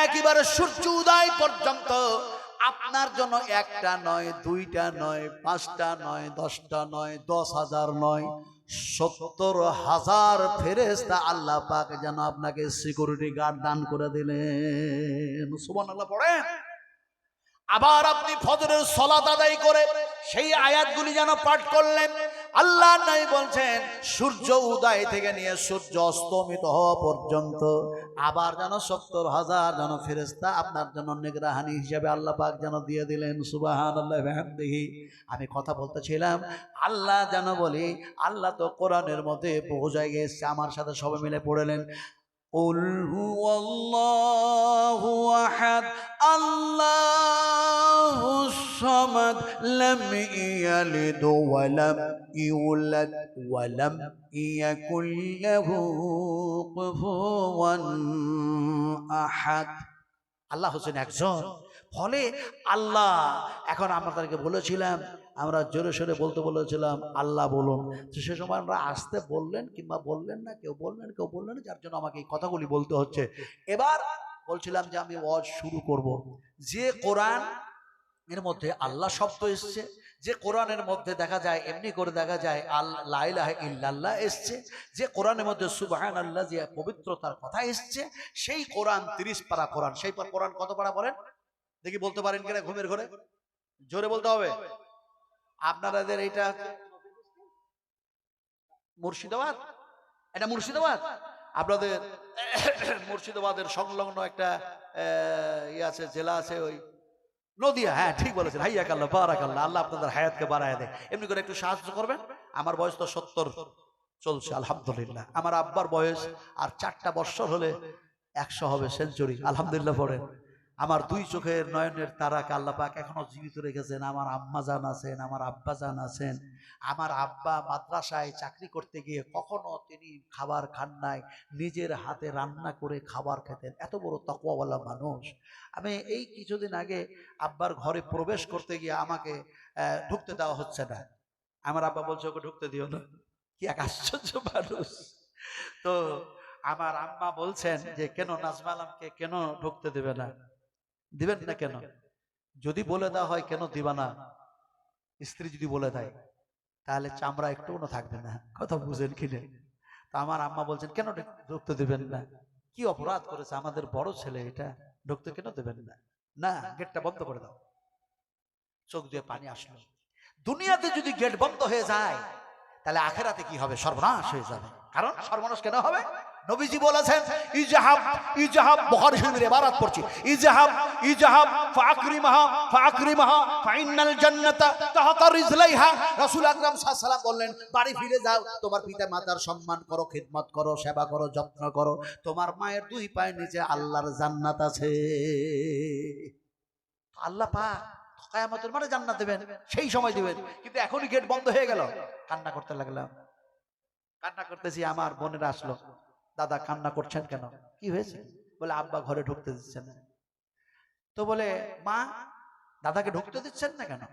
Speaker 2: একেবারে সূর্য উদয় পর্যন্ত আপনার জন্য একটা নয়, দুইটা নয়, পাঁচটা নয়, 10টা নয়, 10,000 নয়, 70,000 ফেরেশতা আল্লাহ পাক যেন আপনাকে সিকিউরিটি গার্ড দান করে দিলেন। সুবহানাল্লাহ পড়েন। আবার আপনি ফজরের সালাত আদায় করে সেই আয়াতগুলি যেন পাঠ করলেন, আল্লাহ নাই বলছেন সূর্য উদয় থেকে নিয়ে সূর্য অস্তমিত হওয়া পর্যন্ত আবার যেন 70,000 যেন ফেরেশতা আপনার জন্য নিগরাহানি হিসেবে আল্লাহ পাক যেন দিয়ে দিলেন। সুবহানাল্লাহ ওয়া বিহামদিহি। আমি কথা বলতেছিলাম আল্লাহ যেন বলি, আল্লাহ তো কোরআনের মধ্যে বহু জায়গায় এসেছে, আমার সাথে সবাই মিলে পড়লেন قل هو الله أحد الله الصمد لم يلد ولم يولد ولم يكن له كفوا أحد। আল্লাহ হচ্ছেন একজন। ফলে আল্লাহ, এখন আমরা তাদেরকে বলেছিলাম, আমরা জোরে সোরে বলতে বলেছিলাম আল্লাহ বলুন, তো সে সময় আমরা আসতে বললেন কিংবা বললেন না, কেউ বললেন কেউ বললেন না, যার জন্য আমাকে এই কথাগুলি বলতে হচ্ছে। এবার বলছিলাম যে আমি ওয়াজ শুরু করব। যে কোরআন এর মধ্যে আল্লাহ শব্দ এসছে, যে কোরআনের মধ্যে দেখা যায় এমনি করে দেখা যায় লা ইলাহা ইল্লাল্লাহ এসছে, যে কোরআনের মধ্যে সুবহানাল্লাহ যে পবিত্রতার কথা এসছে, সেই কোরআন 30 পারা কোরআন। সেই কোরআন কত পারা বলেন দেখি, বলতে পারেন কিনা ঘুমের ঘরে? জোরে বলতে হবে। আপনাদের এইটা মুর্শিদাবাদ, এটা মুর্শিদাবাদ। আপনাদের মুর্শিদাবাদের সংলগ্ন একটা ইয়ে আছে, জেলা আছে, ওই নদিয়া। হ্যাঁ ঠিক বলেছেন, হাইয়াকাল্লাহ বারাকাল্লাহ, আল্লাহ আপনাদের হায়াতকে বাড়ায় দেয়। এমনি করে একটু সাহায্য করবেন। আমার বয়স তো 70 চলছে আলহামদুলিল্লাহ। আমার আব্বার বয়স আর 4টা বছর হলে 100 হবে, সেঞ্চুরি আলহামদুলিল্লাহ পড়েন। আমার 2 চোখের নয়নের তারাকে আল্লাহ পাক এখনো জীবিত রেখেছেন। আমার আম্মা জান আছেন, আমার আব্বা জান আছেন। আমার আব্বা মাদ্রাসায় চাকরি করতে গিয়ে কখনো তিনি খাবার খান নাই, নিজের হাতে রান্না করে খাবার খেতেন। এত বড় তাকওয়াওয়ালা মানুষ। আমি এই কিছুদিন আগে আব্বার ঘরে প্রবেশ করতে গিয়ে আমাকে ঢুকতে দেওয়া হচ্ছে না। আমার আব্বা বলছে ওকে ঢুকতে দিও না। কি এক আশ্চর্য মানুষ। তো আমার আম্মা বলছেন যে কেন নাজমা আলমকে কেন ঢুকতে দেবে না? দিবেন না কেন? যদি বলে দেওয়া হয় কেন দিবা না, স্ত্রী যদি বলে দেয় তাহলে চামড়া একটুও থাকবে না। কথা বুঝেন কিনে? তা আমার আম্মা বলছেন কেন ঢুকতে দেবেন না? কি অপরাধ করেছে আমাদের বড় ছেলে, এটা ঢুকতে কেন দেবেন না? না, গেটটা বন্ধ করে দাও। চোখ দিয়ে পানি আসলো। দুনিয়াতে যদি গেট বন্ধ হয়ে যায় তাহলে আখেরাতে কি হবে? সর্বনাশ হয়ে যাবে। কারণ সর্বনাশ কেন হবে? নবীজি বলেছেন ইজহাব ইজহাব, বুখারী শরীফের ইবারত পড়ছি, ইজহাব ইজহাব ফাকরিমাহা ফাকরিমাহা ফাইনাল জান্নাতা তাহতা রিজলাইহা। রাসূল আকরাম সাল্লাল্লাহু আলাইহি ওয়াসাল্লাম বললেন বাড়ি ফিরে যাও, তোমার পিতা মাতার সম্মান করো, খিদমত করো, সেবা করো, যত্ন করো। তোমার মায়ের 2 পায়ের নিচে আল্লাহর জান্নাত আছে। আল্লাহ পাক কিয়ামতের মাঠে জান্নাত দেবেন, সেই সময় দিবেন। কিন্তু এখনই গেট বন্ধ হয়ে গেল। কান্না করতে লাগলাম, কান্না করতেছি। আমার বোনেরা আসলো, দাদা কান্না করছেন কেন? কি হয়েছে? বলে আব্বা ঘরে ঢুকতে দিচ্ছেন না। তো বলে মা দাদাকে ঢুকতে দিচ্ছেন না কেন?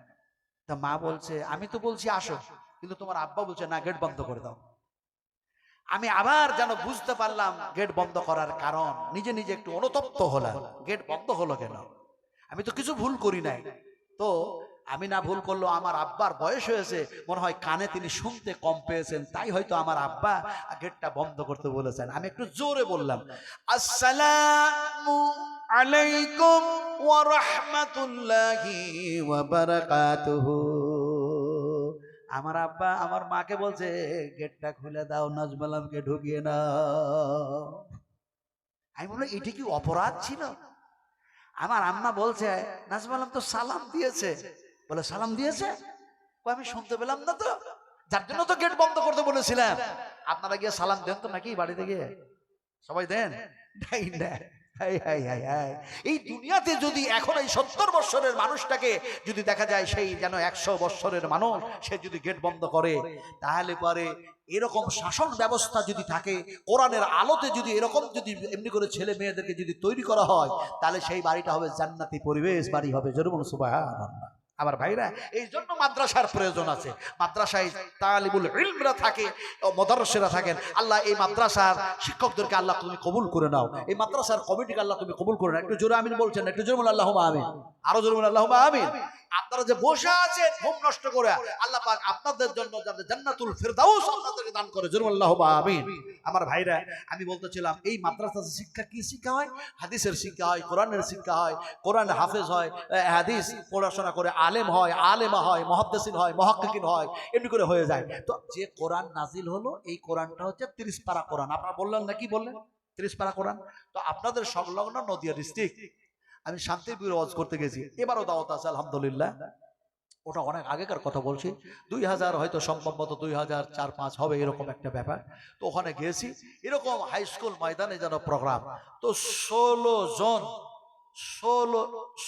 Speaker 2: তা মা বলছে আমি তো বলছি আসো, কিন্তু তোমার আব্বা বলছে না, গেট বন্ধ করে দাও। আমি আবার যেন বুঝতে পারলাম গেট বন্ধ করার কারণ। নিজে নিজে একটু অনুতপ্ত হলাম, গেট বন্ধ হলো কেন? আমি তো কিছু ভুল করি নাই। তো আমি না ভুল করলো, আমার আব্বার বয়স হয়েছে, মনে হয় কানে তিনি শুনতে কম পেয়েছেন, তাই হয়তো আমার আব্বা গেটটা বন্ধ করতে বলেছেন। আমি একটু জোরে বললাম আসসালামু আলাইকুম ওয়া রাহমাতুল্লাহি ওয়া বারাকাতুহু। আমার আব্বা আমার মাকে বলছে গেটটা খুলে দাও, নাজমা আলমকে ঢুকিয়ে নাও। আমি বললাম এটা কি অপরাধ ছিল? আমার আম্মা বলছে নাজমা আলম তো সালাম দিয়েছে। বলে সালাম দিয়েছে? আমি শুনতে পেলাম না তো, যার জন্য তো গেট বন্ধ করতে বলেছিলাম। আপনারা গিয়ে সালাম দেন তো নাকি? বাড়িতে গিয়ে সবাই দেন? এই দুনিয়াতে যদি এখন এই 70 বছরের মানুষটাকে যদি দেখা যায় সেই যেন 100 বছরের মানুষ, সে যদি গেট বন্ধ করে, তাহলে পরে এরকম শাসন ব্যবস্থা যদি থাকে, কোরআনের আলোতে যদি এরকম যদি এমনি করে ছেলে মেয়েদেরকে যদি তৈরি করা হয়, তাহলে সেই বাড়িটা হবে জান্নাতি পরিবেশ বাড়ি হবে। জোরে বলুন সুবহানাল্লাহ। আমার ভাইরা, এই জন্য মাদ্রাসার প্রয়োজন আছে। মাদ্রাসায় তালিবুল ইলমরা থাকে, মুদাররিসরা থাকেন। আল্লাহ এই মাদ্রাসার শিক্ষকদেরকে আল্লাহ তুমি কবুল করে নাও, এই মাদ্রাসার কমিটিকে আল্লাহ তুমি কবুল করে নাও। একটু জোরে আমিন বলছেন, একটু জোরে বলুন আল্লাহুম্মা আমিন, আরো জোরে বলুন আল্লাহুম্মা আমিন। আপনারা যে বসে আছেন ঘুম নষ্ট করে, আল্লাহ পাক আপনাদের জন্য যাতে জান্নাতুল ফিরদাউস আপনাদেরকে দান করে। জোরে বলুন আল্লাহুম্মা আমিন। আমার ভাইরা, আমি বলতেছিলাম এই মাদ্রাসা শিক্ষা কি শিক্ষা হয়? হাদিসের শিক্ষা হয়, কোরআনের শিক্ষা হয়, কোরআন হাফেজ হয়, হাদিস পড়াশোনা করে আলেম হয়, আলেমা হয়, মুহাদ্দিসিন হয়, মুহাক্কিকিন হয়, এমনি করে হয়ে যায়। তো যে কোরআন নাজিল হলো, এই কোরআনটা হচ্ছে 30 পারা কোরআন। আপনারা বললেন না, কি বললেন? 30 পারা কোরআন। তো আপনাদের সংলগ্ন নদিয়া ডিস্ট্রিক্ট, আমি শান্তিপুরে ওয়াজ করতে গেছি, এবারও দাওয়াত আছে আলহামদুলিল্লাহ। ওটা অনেক আগেকার কথা বলছি, 2000 হয়তো সম্ভবত 2004-5 হবে এরকম একটা ব্যাপার। তো ওখানে গিয়েছি, এরকম হাই স্কুল ময়দানে যেন প্রোগ্রাম। তো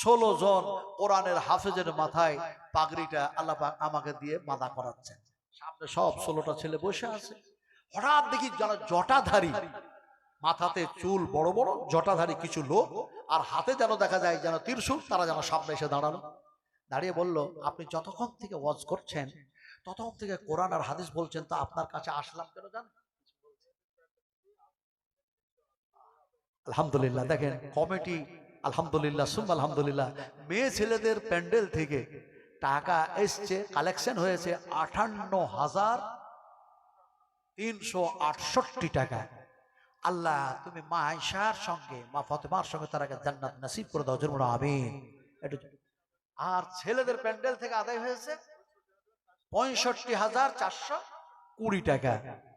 Speaker 2: 16 জন কোরআনের হাফেজের মাথায় পাগড়িটা আল্লাহ পাক আমাকে দিয়ে বাঁধা করাচ্ছেন। সামনে সব 16টা ছেলে বসে আছে। হঠাৎ দেখি যেন জটাধারী, মাথাতে চুল বড় বড় জটাধারী কিছু লোক, আর হাতে যেন দেখা যায় যেন ত্রিশূল, তারা যেন সামনে এসে দাঁড়ালো। দাঁড়িয়ে বলল, আপনি যতক্ষণ থেকে ওয়াজ করছেন ততক্ষণ থেকে কোরআন আর হাদিস বলছেন, তো আপনার কাছে আসলাম কেন জানেন? আলহামদুলিল্লাহ, দেখেন কমিটি, আলহামদুলিল্লাহ সুম্মা আলহামদুলিল্লাহ, মেয়ে ছেলেদের প্যান্ডেল থেকে টাকা এসছে, কালেকশন হয়েছে 58,368 টাকা। আল্লাহ তুমি মা আয়েশার সঙ্গে, মা ফাতেমার সঙ্গে তারাকে জান্নাত নসিব করে দাও, জোরে বলো আমিন। আর ছেলেদের প্যান্ডেল থেকে আদায় হয়েছে 65,420 টাকা।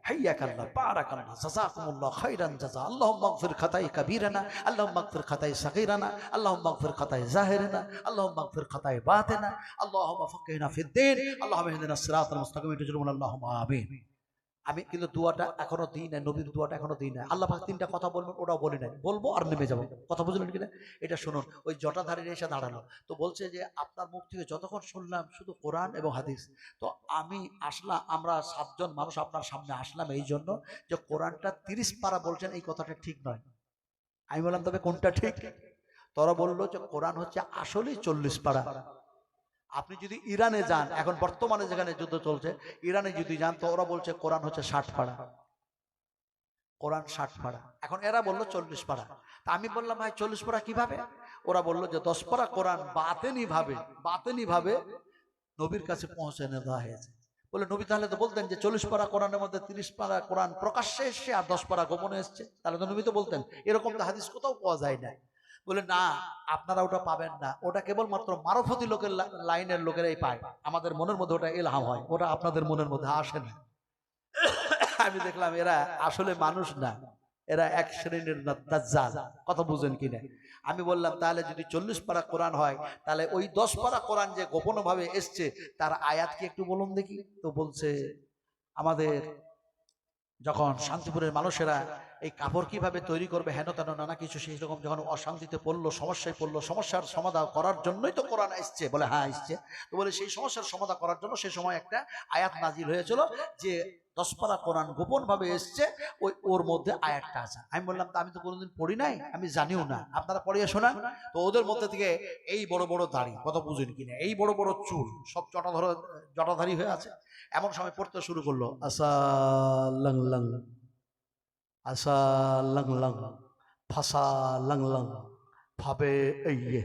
Speaker 2: হাইয়াকাল্লাহ, বারাকাল্লাহ, জাযাকুমুল্লাহ খাইরান জাযা। আল্লাহুম্মা গফির খাতাই কাবীরানা, আল্লাহুম্মা গফির খাতাই সাগীরানা, আল্লাহুম্মা গফির খাতাই জাহিরানা, আল্লাহুম্মা গফির খাতাই বাতিনা, আল্লাহুম্মা ফাক্কিহনা ফিদ-দীন, আল্লাহুম্মা ইহদিনাস সিরাতাল মুস্তাকিম। এটা জন্য আল্লাহুম্মা আমিন। আমি কিন্তু দোয়াটা এখনো দিই না, নবীর দোয়াটা এখনো দিই না। আল্লাহ পাক 3টা কথা বলবেন, ওটাও বলি নাই, বলবো আর নেমে যাবো। কথা বুঝলেন কিনা? এটা শুনুন। ওই জটাধারীর এসে দাঁড়ালো, তো বলছে যে আপনার মুখ থেকে যতক্ষণ শুনলাম শুধু কোরআন এবং হাদিস। তো আমি আসলাম, আমরা 7 জন মানুষ আপনার সামনে আসলাম এই জন্য যে কোরআনটা 30 পারা বলছেন, এই কথাটা ঠিক নয়। আমি বললাম তবে কোনটা ঠিক? তোরা বললো যে কোরআন হচ্ছে আসলেই 40 পারা। আপনি যদি ইরানে যান, এখন বর্তমানে যেখানে যুদ্ধ চলছে, ইরানে যদি যান, তো ওরা বলছে কোরআন হচ্ছে 60 পারা, কোরআন 60 পারা। এখন এরা বললো 40 পারা। তা আমি বললাম ভাই 40 পারা কিভাবে? ওরা বললো যে 10 পারা কোরআন বাতেনি ভাবে নবীর কাছে পৌঁছে দেওয়া হয়েছে। বলে নবী তাহলে তো বলতেন যে 40 পারা কোরআনের মধ্যে 30 পারা কোরআন প্রকাশ্যে এসছে আর 10 পারা গোপনে এসছে, তাহলে তো নবী তো বলতেন। এরকম তো হাদিস কোথাও পাওয়া যায় না। বলে না, আপনারা ওটা পাবেন না, ওটা কেবলমাত্র মারফতি লোকের লাইনের লোকেরাই পায়, আমাদের মনের মধ্যে ওটা ইলহাম হয়, ওটা আপনাদের মনের মধ্যে আসে না। আমি দেখলাম এরা আসলে মানুষ না, এরা এক শ্রেণীর দাজ্জাল। কথা বুঝেন কিনা? আমি বললাম তাহলে যদি 40 পারা কোরআন হয়, তাহলে ওই 10 পারা কোরআন যে গোপন ভাবে এসছে তার আয়াত কি একটু বলুন দেখি। তো বলছে আমাদের যখন শান্তিপুরের মানুষেরা এই কাপড় কিভাবে তৈরি করবে হেন তেন নানা কিছু, সেই রকম যখন অশান্তিতে পড়লো, সমস্যায় পড়লো, সমস্যার সমাধান করার জন্যই তো কোরআন এসছে। বলে হ্যাঁ এসছে। তো বলে সেই সমস্যার সমাধান করার জন্য সে সময় একটা আয়াত নাজিল হয়েছিল যে 10 পারা কোরআন গোপন ভাবে এসছে, ওর মধ্যে আয়াতটা আছে। আমি বললাম তা আমি তো কোনোদিন পড়ি নাই, আমি জানিও না, আপনারা পড়িয়ে শোনান। তো ওদের মধ্যে থেকে এই বড় বড় দাড়ি, কথা বুঝেন কিনা, এই বড় বড় চুল, সব জটাধারী হয়ে আছে। এমন সময় পড়তে শুরু করলো, আসা লং লং, আসা লং লং, ফাসা লং লং, ফাবে ইয়ে,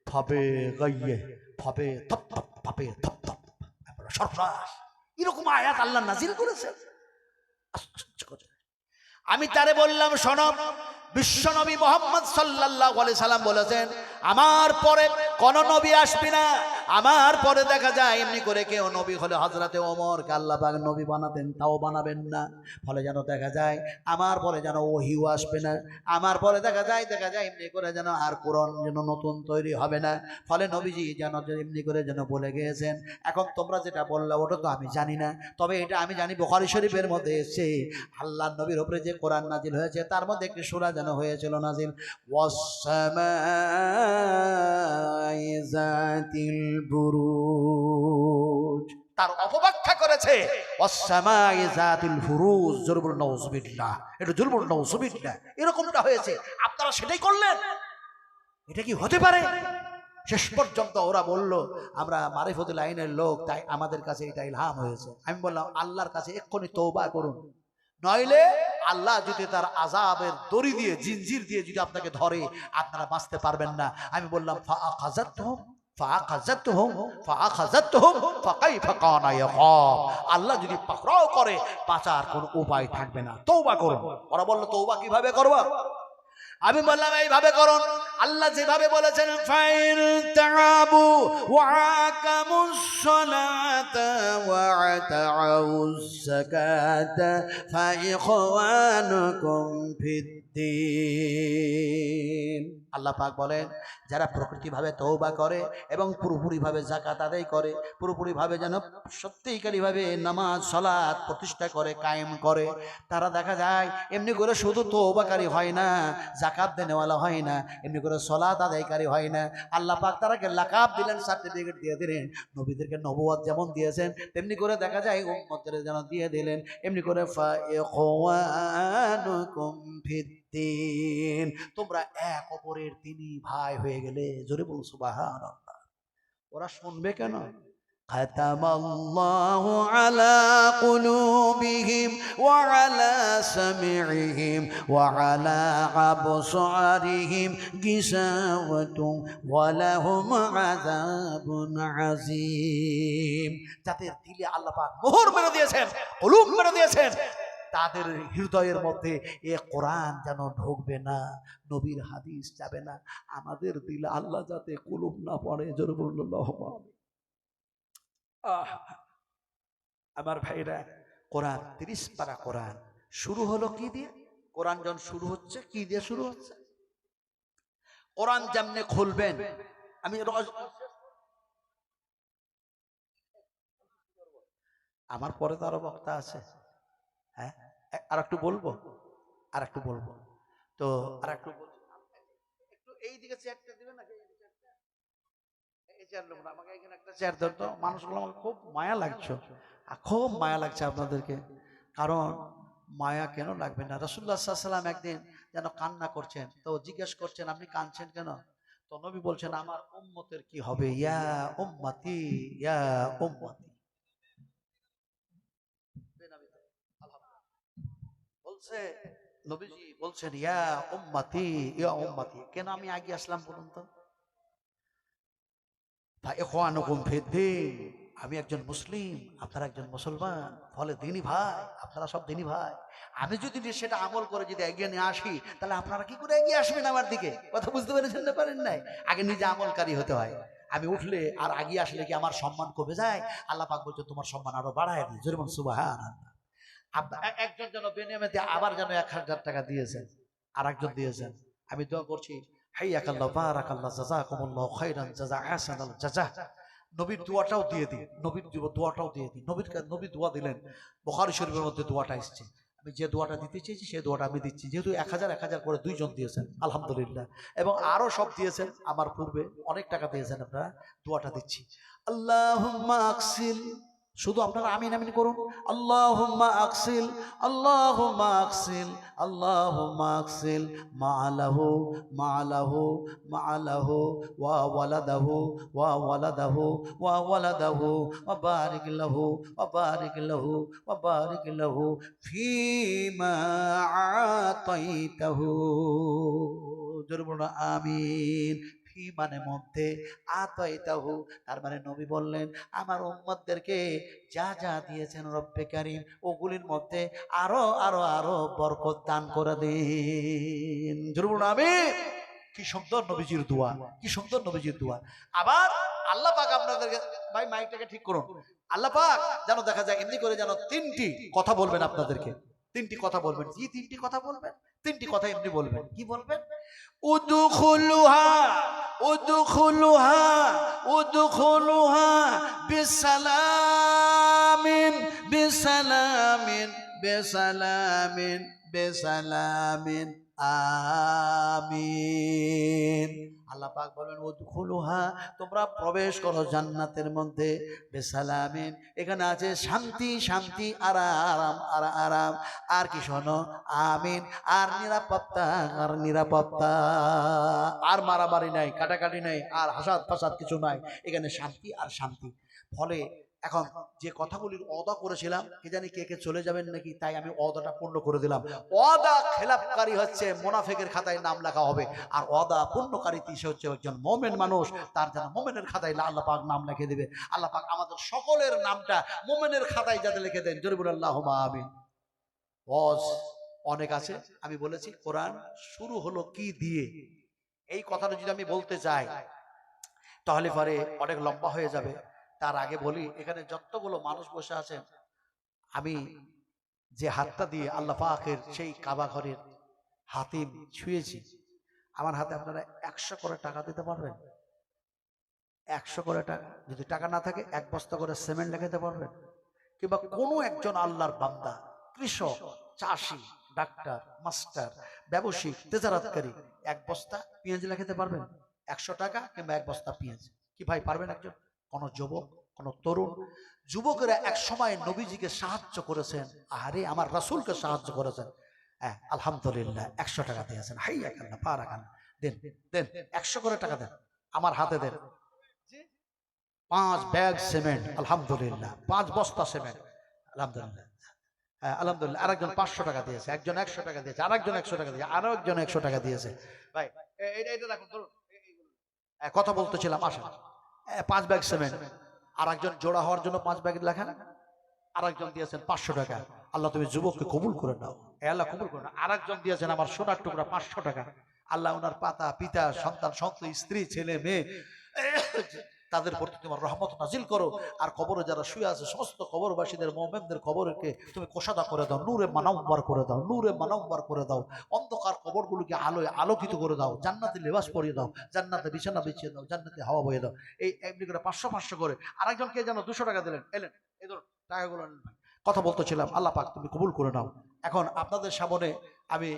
Speaker 2: ফাবে গাইয়ে, ফাবে থপ থপ, ফাবে থপ থপ। সর্বনাশ, এরকম আয়াত আল্লাহ নাজিল করেছে। আমি তারে বললাম শোনো, বিশ্বনবী মুহাম্মদ সাল্লাল্লাহু আলাইহি সাল্লাম বলেছেন আমার পরে কোন নবী আসবে না। আমার পরে দেখা যায় এমনি করে কেউ নবী হলে হযরতে ওমরকে আল্লাহ পাক নবী বানাতেন, তাও বানাবেন না। ফলে যেন দেখা যায় আমার পরে যেন ওহিও আসবে না। আমার পরে দেখা যায় এমনি করে যেন আর কোরআন যেন নতুন তৈরি হবে না। ফলে নবীজি যেন এমনি করে যেন বলে গিয়েছেন। এখন তোমরা যেটা বললে ওটা তো আমি জানি না, তবে এটা আমি জানি বুখারী শরীফের মধ্যে এসেছে আল্লাহর নবীর উপরে যে কোরআন নাজিল হয়েছে তার মধ্যে একটি সূরা যেন হয়েছিল নাজিল, ওয়াস-সামাই যাতিল বুরুজ। তার অপব্যাখ্যা করেছে ওয়াস-সামাই যাতিল ফুরুজ। জোরে বলুন নাউযুবিল্লাহ, এটা জোরে বলুন নাউযুবিল্লাহ। এরকমটা হয়েছে, আপনারা সেটাই করলেন। এটা কি হতে পারে? শেষ পর্যন্ত ওরা বলল আমরা মারিফতুল আইনের লোক, তাই আমাদের কাছে এটা ইলহাম হয়েছে। আমি বললাম আল্লাহর কাছে এক্ষুনি তওবা করুন, নইলে আল্লাহ যদি তার আযাবের দড়ি দিয়ে, জিনজির দিয়ে যদি আপনাকে ধরে, আপনারা বাঁচতে পারবেন না। আমি বললাম ফাআখাযাতহুম আল্লাহ যদি পাকড়াও করে বাঁচার কোনো উপায় থাকবে না। তওবা করুন। ওরা বলল তওবা কিভাবে করবা? আমি বললাম এইভাবে করুন। আল্লাহ যেভাবে বলেছেন ফাইন তাআবু ওয়া আকামুস সালাতা ওয়া আতাউস যাকাতা ফাইখওয়ানুকুম ফিদ্দীন। আল্লাহ পাক বলেন যারা প্রকৃতিভাবে তওবা করে এবং পুরোপুরিভাবে যাকাত আদায় করে, পুরোপুরিভাবে যেন সত্যিকারীভাবে নামাজ সালাত প্রতিষ্ঠা করে, কায়েম করে, তারা দেখা যায় এমনি করে শুধু তওবাকারী হয় না, যাকাত দেনেওয়ালা হয় না, এমনি করে সালাত আদায়কারী হয় না। আল্লাহ পাক তারাকে লাকাব দিলেন, সার্টিফিকেট দিয়ে দিলেন। নবীদেরকে নবুয়ত যেমন দিয়েছেন তেমনি করে দেখা যায় উম্মতদের যেন দিয়ে দিলেন। এমনি করে ফাইখওয়ানুকুম ফিদ্দীন, তোমরা এক অপরের তিনি ভাই হয়ে গেলে। জোরে বলুন সুবহানাল্লাহ। ওরা শুনবে কেন? খাতামাল্লাহু আলা কুলুবিহিম ওয়া আলা সামিইহিম ওয়া আলা আবসারিহিম গিশাওয়াতুন ওয়া লাহুম আযাবুন আযীম। যাদের দিলে আল্লাহ পাক মোহর মেরে দিয়েছেন, কুলুব মেরে দিয়েছেন, তাদের হৃদয়ের মধ্যে এ কোরআন যেন ঢুকবে না, নবীর হাদিস যাবে না। আমাদের দিলে আল্লাহ যাতে কুলুব না পড়ে। জোরে বলুন আল্লাহুম্মা আমিন। আমার ভাইরা, কোরআন 30 পারা কোরআন শুরু হলো কি দিয়ে? কোরআন যখন শুরু হচ্ছে কি দিয়ে শুরু হচ্ছে? কোরআন যেমনে খুলবেন, আমি আমার পরে তো আরো বক্তা আছে, হ্যাঁ আর একটু বলবো, আর একটু বলবো, তো আর একটু একটু এই দিকে চেয়ারটা দিবেন না, এই চেয়ার লোক না, আমাকে এখানে একটা চেয়ার দেন তো। মানুষগুলো আমাকে খুব মায়া লাগছে, খুব মায়া লাগছে আপনাদেরকে। কারণ মায়া কেন লাগবে না? রাসূলুল্লাহ সাল্লাল্লাহু আলাইহি ওয়াসাল্লাম একদিন যেন কান্না করছেন, তো জিজ্ঞেস করছেন আপনি কাঁদছেন কেন? তো নবী বলছেন আমার উম্মতের কি হবে, ইয়া উম্মতি ইয়া উম্মতি। বলছে নবীজি বলছেন ইয়া উম্মতি ইয়া উম্মতি। কেন আমি আগে আসলাম বলুন তো? ফাইখওয়ানুকুম ফিদ্দীন, আমি একজন মুসলিম, আপনারা একজন মুসলমান, ফলে দিনী ভাই, আপনারা সব দিনী ভাই। আমি যদি সেটা আমল করে যদি এগিয়ে নিয়ে আসি, তাহলে আপনারা কি করে এগিয়ে আসবেন আমার দিকে? কথা বুঝতে পেরেছেন না পারেন নাই? আগে নিজে আমলকারী হতে হয়। আমি উঠলে আর আগিয়ে আসলে কি আমার সম্মান কমে যায়? আল্লাহ পাক বলছে তোমার সম্মান আরো বাড়ায় দিই। জোরে বলুন সুবহানাল্লাহ। একজন যেন বেনিয়ামতে আবার যেন 1000 টাকা দিয়েছেন, আর একজন দিয়েছেন। আমি দোয়া করছি হাইয়াকাল্লাহ বারাকাল্লাহ জাযাকুমুল্লাহু খাইরান জাযা আহসানাল জাযা। নবীর দোয়াটাও দিয়ে দিই, নবীর দোয়াটাও দিয়ে দিই। নবী দোয়া দিলেন, বুখারী শরীফের মধ্যে দোয়াটা এসেছে। আমি যে দোয়াটা দিতে চেয়েছি সেই দোয়াটা আমি দিচ্ছি। যেহেতু 1000 করে 2 জন দিয়েছেন আলহামদুলিল্লাহ, এবং আরো সব দিয়েছেন আমার পূর্বে অনেক টাকা দিয়েছেন, আপনারা দোয়াটা দিচ্ছি। আল্লাহুম্মা আকসিল, শুধু আপনারা আমিন আমিন করুন। আল্লাহুম্মা আকসিল, আল্লাহুম্মা আকসিল, আল্লাহুম্মা আকসিল মা'লাহু মা'লাহু মা'লাহু ওয়া ওয়ালাদাহু ওয়া ওয়ালাদাহু ওয়া ওয়ালাদাহু ওয়া বারিক লাহু ওয়া বারিক লাহু ওয়া বারিক লাহু ফীমা আতাইতাহু। জোরে বলুন আমিন। ফি মানে মধ্যে, আতাইতাহু তার মানে নবী বললেন আমার উম্মতদেরকে যা যা দিয়েছেন রব্বে কারীম ওগুলির মধ্যে আরো আরো আরো বরকত দান করে দিন। জোরে বলুন আমিন। কি সুন্দর নবীজির দোয়া, কি সুন্দর নবীজির দোয়া। আবার আল্লাহ পাক আপনাদেরকে, ভাই মাইকটাকে ঠিক করুন, আল্লাহ পাক যেন দেখা যায় এমনি করে যেন 3টি কথা বলবেন আপনাদেরকে, 3টি কথা বলবেন। কি 3টি কথা বলবেন? 3টি কথা এমনি বলবেন। কি বলবেন? উদখুলুহা উদখুলুহা উদখুলুহা বিসালামিন বিসালামিন বিসালামিন বিসালামিন আমিন। আল্লাহ পাক বলেন উদখুলুহা, তোমরা প্রবেশ করো জান্নাতের মধ্যে, বিসালামিন এখানে আছে শান্তি শান্তি, আরাম আরাম, আর কি শোনো আমিন, আর নিরাপত্তা, আর নিরাপত্তা, আর মারামারি নাই, কাটাকাটি নাই, আর হাসাদ ফাসাদ কিছু নাই, এখানে শান্তি আর শান্তি। ফলে এখন যে কথাগুলির ওয়াদা করেছিলাম কে জানি কে কে চলে যাবেন নাকি, তাই আমি ওয়াদাটা পূর্ণ করে দিলাম। ওয়াদা খেলাপকারী হচ্ছে মুনাফিকের খাতায় নাম লেখা হবে, আর ওয়াদা পূর্ণকারী সে হচ্ছে একজন মুমিন মানুষ, তার যেন মুমিনের খাতায় আল্লাহ পাক নাম লিখে দেবে। আল্লাহ পাক আমাদের সকলের নামটা মুমিনের খাতায় যাতে লিখে দেন, জোরে বলুন আল্লাহুম্মা আমিন। ওয়াজ অনেক আছে, আমি বলেছি কোরআন শুরু হলো কি দিয়ে, এই কথাটা যদি আমি বলতে চাই তাহলে পরে অনেক লম্বা হয়ে যাবে। তার আগে বলি, এখানে যতগুলো মানুষ বসে আছেন, আমি যে হাতটা দিয়ে আল্লাহ পাকের সেই কাবা ঘরের হাতিম ছুঁয়েছি, আমার হাতে আপনারা 100 করে টাকা দিতে পারবেন? 100 করে টাকা, যদি টাকা না থাকে 1 বস্তা করে সিমেন্ট লেখাতে পারবেন? কিংবা কোনো একজন আল্লাহর বান্দা, কৃষক, চাষি, ডাক্তার, মাস্টার, ব্যবসায়িক, তেজারাতকারী 1 বস্তা পেঁয়াজ লেখাতে পারবেন? 100 টাকা কিংবা 1 বস্তা পেঁয়াজ, কি ভাই পারবেন একজন? কোন যুবক, কোন তরুণ? যুবকেরা এক সময় নবীজিকে সাহায্য করেছেন, আরে আমার রাসূলকে সাহায্য করেছেন, হ্যাঁ আলহামদুলিল্লাহ 100 টাকা দিয়েছেন, হাইয়া কান্না পারা কান্না, দেন দেন 100 করে টাকা দেন, আমার হাতে দেন। 5 ব্যাগ সিমেন্ট, আলহামদুলিল্লাহ 5 বস্তা সিমেন্ট, আলহামদুলিল্লাহ, হ্যাঁ আলহামদুলিল্লাহ। আরেকজন 500 টাকা দিয়েছে, একজন 100 টাকা দিয়েছে, আরেকজন 100 টাকা দিয়েছে, আরো একজন 100 টাকা দিয়েছে। ভাই এটা রাখুন, ধরুন কথা বলতেছিলাম, আসেন 5 ব্যাগ সিমেন্ট, আরেকজন জোড়া হওয়ার জন্য 5 ব্যাগ লেখেন, আরেকজন দিয়েছেন 500 টাকা। আল্লাহ তুমি যুবককে কবুল করে নাও, আল্লাহ কবুল করে নাও। আরেকজন দিয়েছেন আমার সোনার টুকরা 500 টাকা, আল্লাহ ওনার পাতা পিতা সন্তান সন্ততি স্ত্রী ছেলে মেয়ে তাদের প্রতি তোমার রহমত নাজিল করো, আর কবরে যারা শুয়ে আছে সমস্ত কবরবাসীদের মুমিনদের কবরকে তুমি কোষাদা করে দাও, নূরে মানওয়ার করে দাও, নূরে মানওয়ার করে দাও, অন্ধকার কবরগুলোকে আলোয় আলোকিত করে দাও, জান্নাতে লেবাস পরিয়ে দাও, জান্নাতে বিছানা বিছিয়ে দাও, জান্নাতে হাওয়া বয়ে দাও। এই এমনি করে 500 করে। আরেকজন কে যেন 200 টাকা দিলেন, এলেন এই ধরুন টাকাগুলো নেন। কথা বলতেছিলাম, আল্লাহ পাক তুমি কবুল করে নাও। এখন আপনাদের সামনে আমি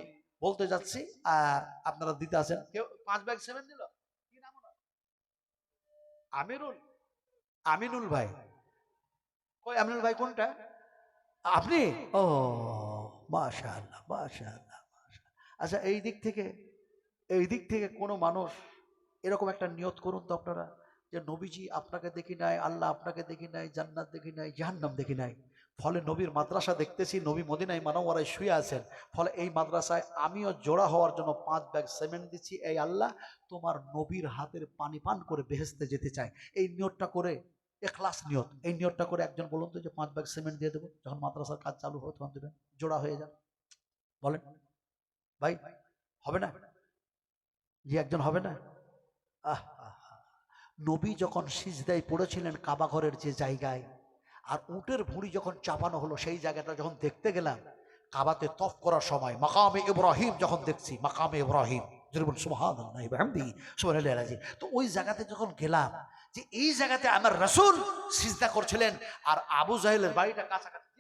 Speaker 2: বলতে যাচ্ছি, আর আপনারা দিতে আছেন। কেউ 5 ব্যাগ সিমেন্ট দিল, কি নাম ওনার? আমিরুল, আমিনুল ভাই। কই আমিনুল ভাই কোনটা? আপনি? ও মাশাআল্লাহ মাশাআল্লাহ মাশাআল্লাহ। আচ্ছা এই দিক থেকে কোনো মানুষ এরকম একটা নিয়ত করুন তো আপনারা, যে নবীজি আপনাকে দেখি নাই, আল্লাহ আপনাকে দেখি নাই, জান্নাত দেখি নাই, জাহান্নাম দেখি নাই, ফলে নবীর মাদ্রাসা দেখতেছি, নবী মদিনায় মানওয়ারায় শুয়ে আছেন, ফলে এই মাদ্রাসায় আমিও জোড়া হওয়ার জন্য 5 ব্যাগ সিমেন্ট দিচ্ছি, এই আল্লাহ তোমার নবীর হাতের পানি পান করে বেহেশতে যেতে চাই। এই নিয়তটা করে, এখলাস নিয়ত, এই নিয়তটা করে একজন বলুন তো যে 5 ব্যাগ সিমেন্ট দিয়ে দেবো, যখন মাদ্রাসার কাজ চালু হবে তখন দেবেন, জোড়া হয়ে যান। বলেন ভাই, হবে না? জি একজন হবে না? আহ নবী যখন সিজদায় পড়েছিলেন কাবা ঘরের যে জায়গায়, আর উটের ভুঁড়ি যখন চাপানো হলো সেই জায়গাটা যখন দেখতে গেলাম, কাবাতে তফ করার সময় মাকামে ইব্রাহিম যখন দেখছি, মাকামে ইব্রাহিম, যেরকম সুবহানাল্লাহি ওয়া বিহামদিহি সুবহানাল্লাহিল আযীম, তো ওই জায়গাতে যখন গেলাম, যে এই জায়গাতে আমার রাসূল সিজদা করছিলেন, আর আবু জাহেলের বাড়িটা কাছাকাছি।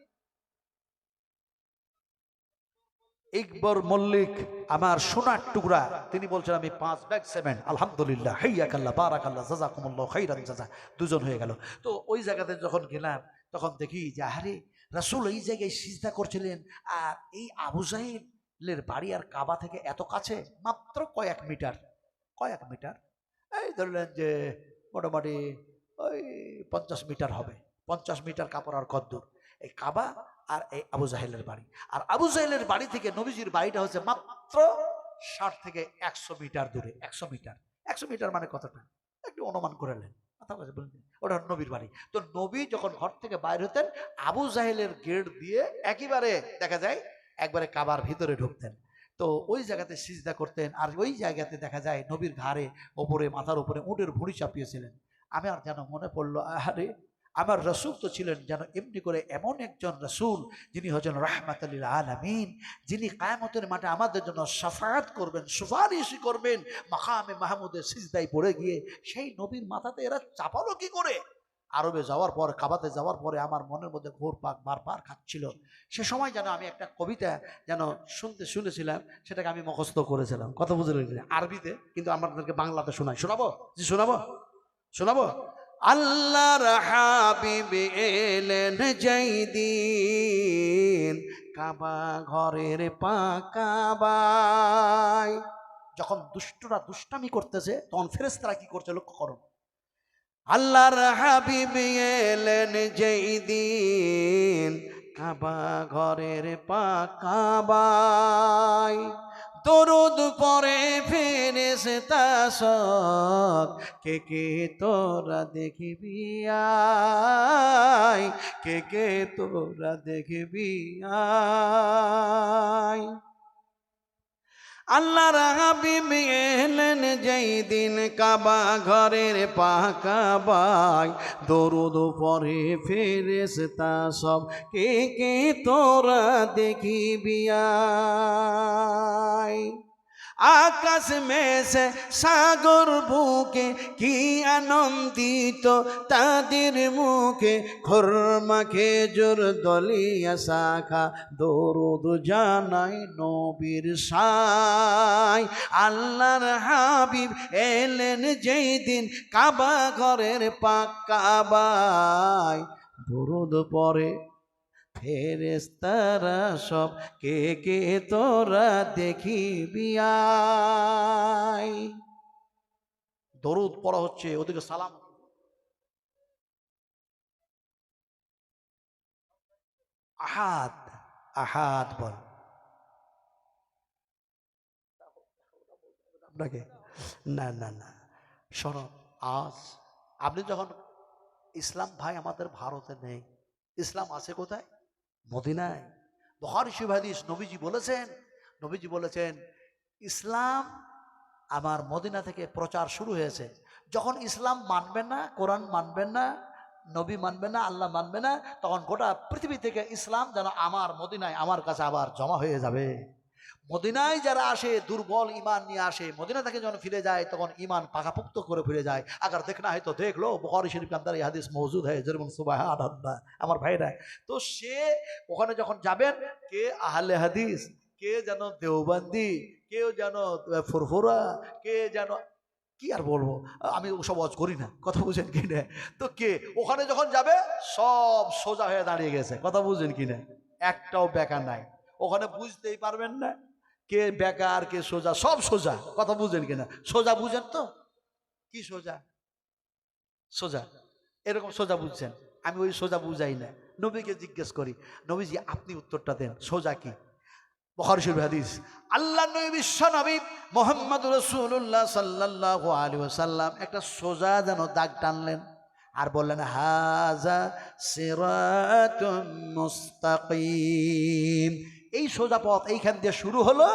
Speaker 2: ইকবর মল্লিক আমার সোনার টুকরা, তিনি বলছেন আমি 5 ব্যাগ সিমেন্ট, আলহামদুলিল্লাহ হাইয়াকাল্লাহ বারাকাল্লাহ জাযাকুমুল্লাহু খাইরান জাযা, দুজন হয়ে গেল। তো ওই জায়গাতে যখন গেলাম তখন দেখি যে আরে রাসূল এই জায়গায় সিজদা করছিলেন, আর এই আবু জাহেলের বাড়ি আর কাবা থেকে এত কাছে, মাত্র কয়েক মিটার, এই ধরলেন যে মোটামুটি ওই 50 মিটার হবে, 50 মিটার কাপড় আর কদ্দূর এই কাবা আর এই আবু জাহেলের বাড়ি। আর আবু জাহেলের বাড়ি থেকে নবীজির বাড়িটা হচ্ছে মাত্র 60 থেকে 100 মিটার দূরে। 100 মিটার, 100 মিটার মানে কতটা একটু অনুমান করে নেন, ওটা নবীর বাড়ি। তো নবী যখন ঘর থেকে বাইর হতেন, আবু জাহেলের গেট দিয়ে একেবারে দেখা যায় একবারে কাবার ভিতরে ঢুকতেন, তো ওই জায়গাতে সিজদা করতেন। আর ওই জায়গাতে দেখা যায় নবীর ঘাড়ে ওপরে, মাথার উপরে উটের ভুঁড়ি চাপিয়েছিলেন। আমি আর যেন মনে পড়লো, আরে আমার রসুল তো ছিলেন যেন এমনি করে এমন একজন রসুল, যিনি হচ্ছেন রাহমাতুল লিল আলামিন, যিনি কিয়ামতের মাঠে আমাদের জন্য শাফাআত করবেন, সুপারিশ করবেন। মাকামে মাহমুদের সিজদায় পড়ে গিয়ে সেই নবীর মাথাতে এরা চাপালো কি করে? আরবে যাওয়ার পর, কাবাতে যাওয়ার পরে আমার মনের মধ্যে ঘোর পাক বারবার খাচ্ছিল। সে সময় যেন আমি একটা কবিতা যেন শুনেছিলাম, সেটাকে আমি মুখস্থ করেছিলাম। কথা বুঝে রয়েছে আরবিতে, কিন্তু আমাদেরকে বাংলাতে শোনাই। শোনাবো? জি শোনাবো। আল্লাহর হাবিব এলেন যেই দিন, কাবা ঘরের পাকাবায়। যখন দুষ্টরা দুষ্টামি করতেছে, তখন ফেরেশতারা কি করছে লক্ষ্য করুন। আল্লাহর হাবিব এলেন যেই দিন কাবা ঘরের পাকাবাই, দরুদ পরে ফেরেশতা সব কে কে তোরা দেখবি আয়, কে কে তোরা দেখবি আয়। আল্লাহর হাবিব এলেন যেই দিন কাবা ঘরের পাকাবাই, দরুদ পরে ফেরেশতা সব কে কে তোরা দেখবি আয়। আকাশ মেসে সাগর বুকে কি আনন্দিত তাদের মুখে, খোরমা খেজুর দলিয়া শাখা দরুদ জানাই নবীর সায়। আল্লাহর হাবিব এলেন যেই দিন কাবা ঘরের পাকাবাই, দরুদ পরে ফেরেশতারা সব কে কে তোরা দেখিবি আয়।
Speaker 1: দরুদ পড়া হচ্ছে, ওদিকে সালাম।
Speaker 2: আহাদ, আহাদ বল আপনাকে। না না না, শোনো,
Speaker 1: আজ আপনি যখন, ইসলাম ভাই আমাদের ভারতে নেই, ইসলাম আছে কোথায়? মদিনায়। বুখারী শরীফ হাদিস, নবীজি বলেছেন ইসলাম আমার মদিনা থেকে প্রচার শুরু হয়েছে। যখন ইসলাম মানবেন না, কোরআন মানবেন না, নবী মানবে না, আল্লাহ মানবে না, তখন গোটা পৃথিবী থেকে ইসলাম যেন আমার মদিনায় আমার কাছে আবার জমা হয়ে যাবে। মদিনায় যারা আসে দুর্বল ইমান নিয়ে আসে, মদিনা থেকে যখন ফিরে যায় তখন ইমান পাকাপোক্ত করে ফিরে যায়। আগার দেখনা হয় তো দেখ লো, বুখারী শরীফ के अंदर ये हदीस मौजूद है। যেমন সুবহানাল্লাহ আমার ভাইরা, তো সে ওখানে যখন যাবেন, কে আহলে হাদিস, কে যেন দেওবন্দি, কেউ যেন ফুরফুরা, কে যেন কি আর বলবো, আমি ওসব ওয়াজ করি না, কথা বুঝেন কি না? তো কে ওখানে যখন যাবে সব সোজা হয়ে দাঁড়িয়ে গেছে, কথা বুঝেন কি না? একটাও বেকার নাই ওখানে, বুঝতেই পারবেন না কে বেকার কে সোজা, সব সোজা, কথা বুঝেন কিনা? সোজা বুঝেন তো? কি সোজা? সোজা এরকম সোজা বুঝছেন? আমি ওই সোজা বুঝাই না, নবীকে জিজ্ঞেস করি, নবীজি আপনি উত্তরটা দেন, সোজা কি? বুখারী শরীফ হাদিস, আল্লাহ নবী বিশ্ব নবী মুহাম্মদ রাসূলুল্লাহ সাল্লাল্লাহু আলাইহি ওয়াসাল্লাম একটা সোজা যেন দাগ টানলেন আর বললেন হাযা সিরাতুম মুস্তাকিম। এই সোজা পথ এইখান দিয়ে শুরু হলো,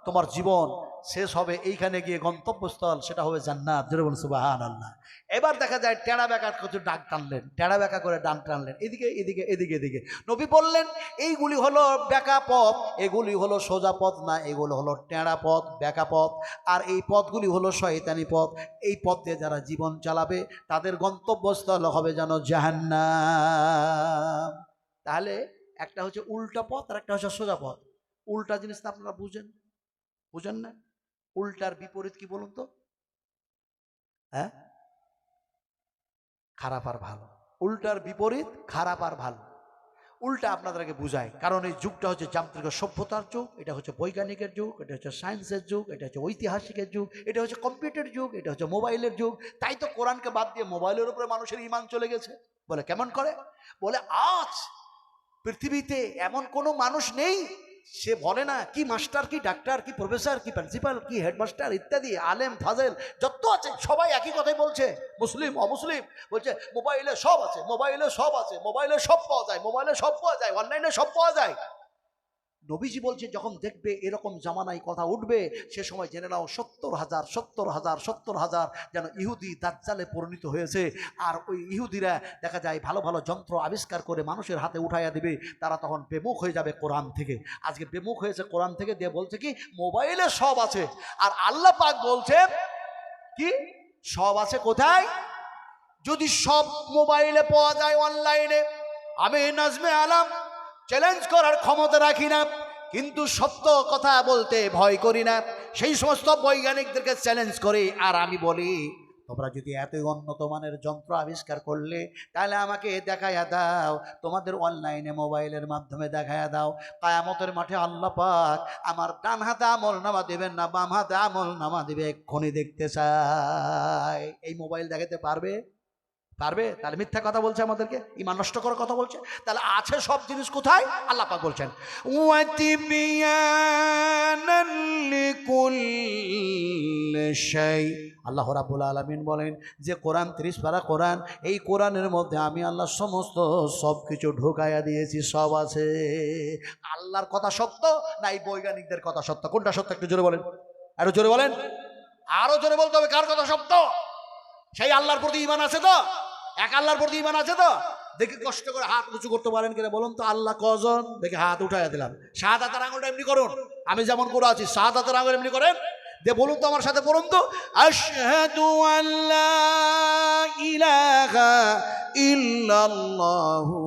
Speaker 1: তোমার জীবন শেষ হবে এইখানে গিয়ে গন্তব্যস্থল সেটা হবে জান্নাত। জোরে বলুন সুবহানাল্লাহ। এবার দেখা যায় টেড়া বেঁকা কিছু ডাক টানলেন, টেড়া বেঁকা করে ডান টানলেন, এদিকে এদিকে এদিকে এদিকে। নবী বললেন এইগুলি হলো বেঁকা পথ, এগুলি হলো সোজা পথ না, এগুলো হলো টেড়া পথ, বেঁকা পথ, আর এই পথগুলি হলো শয়তানি পথ। এই পথ দিয়ে যারা জীবন চালাবে তাদের গন্তব্যস্থল হবে যেন জাহান্নাম। তাহলে একটা হচ্ছে উল্টা পথ আর একটা হচ্ছে সোজা পথ। উল্টা জিনিসটা আপনারা বুঝেন না? উল্টার বিপরীত কি বলুন তো? হ্যাঁ, খারাপ আর ভালো। উল্টার বিপরীত খারাপ আর ভালো। উল্টা আপনাদেরকে বুঝায়, কারণ এই যুগটা হচ্ছে যান্ত্রিক সভ্যতার যুগ, এটা হচ্ছে বৈজ্ঞানিকের যুগ, এটা হচ্ছে সায়েন্সের যুগ, এটা হচ্ছে ঐতিহাসিকের যুগ, এটা হচ্ছে কম্পিউটার যুগ, এটা হচ্ছে মোবাইলের যুগ। তাই তো কোরআনকে বাদ দিয়ে মোবাইলের উপরে মানুষের ঈমান চলে গেছে। বলে কেমন করে? বলে আজ পৃথিবীতে এমন কোনো মানুষ নেই, সে বলে না কি মাস্টার, কি ডাক্তার, কি প্রফেসর, কি প্রিন্সিপাল, কি হেডমাস্টার ইত্যাদি, আলেম ফাজেল যত আছে সবাই একই কথাই বলছে, মুসলিম অমুসলিম, বলছে মোবাইলে সব আছে, মোবাইলে সব আছে, মোবাইলে সব পাওয়া যায়, মোবাইলে সব পাওয়া যায়, অনলাইনে সব পাওয়া যায়। নবীজি বলছে যখন দেখবে এরকম জামানায় কথা উঠবে, সে সময় জেনে নাও 70,000 যেন ইহুদি দাজ্জালে পরিণত হয়েছে। আর ওই ইহুদিরা দেখা যায় ভালো ভালো যন্ত্র আবিষ্কার করে মানুষের হাতে উঠাইয়া দিবে, তারা তখন বেমুখ হয়ে যাবে কোরআন থেকে। আজকে বেমুখ হয়েছে কোরআন থেকে, দিয়ে বলছে কি মোবাইলে সব আছে। আর আল্লাহ পাক বলছে কি সব আছে কোথায়? যদি সব মোবাইলে পাওয়া যায়, অনলাইনে, আমি নাজমে আলম চ্যালেঞ্জ করার ক্ষমতা রাখি না, কিন্তু সত্য কথা বলতে ভয় করি না, সেই সমস্ত বৈজ্ঞানিকদেরকে চ্যালেঞ্জ করি। আর আমি বলি তোমরা যদি এতই উন্নত মানের যন্ত্র আবিষ্কার করলে, তাহলে আমাকে দেখাইয়া দাও, তোমাদের অনলাইনে মোবাইলের মাধ্যমে দেখাইয়া দাও। কিয়ামতের মাঠে আল্লাহ পাক আমার ডান হাতে আমল নামা দেবেন না, বাম হাতে আমল নামা দেবে, এক্ষুনি দেখতে চাই। এই মোবাইল দেখাতে পারবে? পারবে? তাহলে মিথ্যা কথা বলছে, আমাদেরকে ইমান নষ্ট করার কথা বলছে। তাহলে আছে সব জিনিস কোথায়? আল্লাহ পাক বলছেন ওয়াতিবিয়ানান লিকুল্লি শাই। আল্লাহ রাব্বুল আলামিন বলেন যে কোরআন 30 পারা কোরআন, এই কোরআনের মধ্যে আমি আল্লাহ সমস্ত সব কিছু ঢোকাইয়া দিয়েছি, সব আছে। আল্লাহর কথা সত্য না এই বৈজ্ঞানিকদের কথা সত্য? কোনটা সত্য একটু জোরে বলেন, আরো জোরে বলেন, আরো জোরে বলতে হবে কার কথা সত্য। সেই আল্লাহর প্রতি ঈমান আছে তো? এক আল্লাহর প্রতি ঈমান আছে তো? দেখি কষ্ট করে হাত উঁচু করতে পারেন কিনা বলুন তো। আল্লাহ কজন? দেখি হাত উঠাইয়া দিলাম। শাহাদাতের আঙুলটা এমনি করুন, আমি যেমন করে আছি শাহাদাতের আঙুল এমনি করেন। দে বলুন তো আমার সাথে, বলুন তো, আশহাদু আল্লা ইলাহা ইল্লাল্লাহু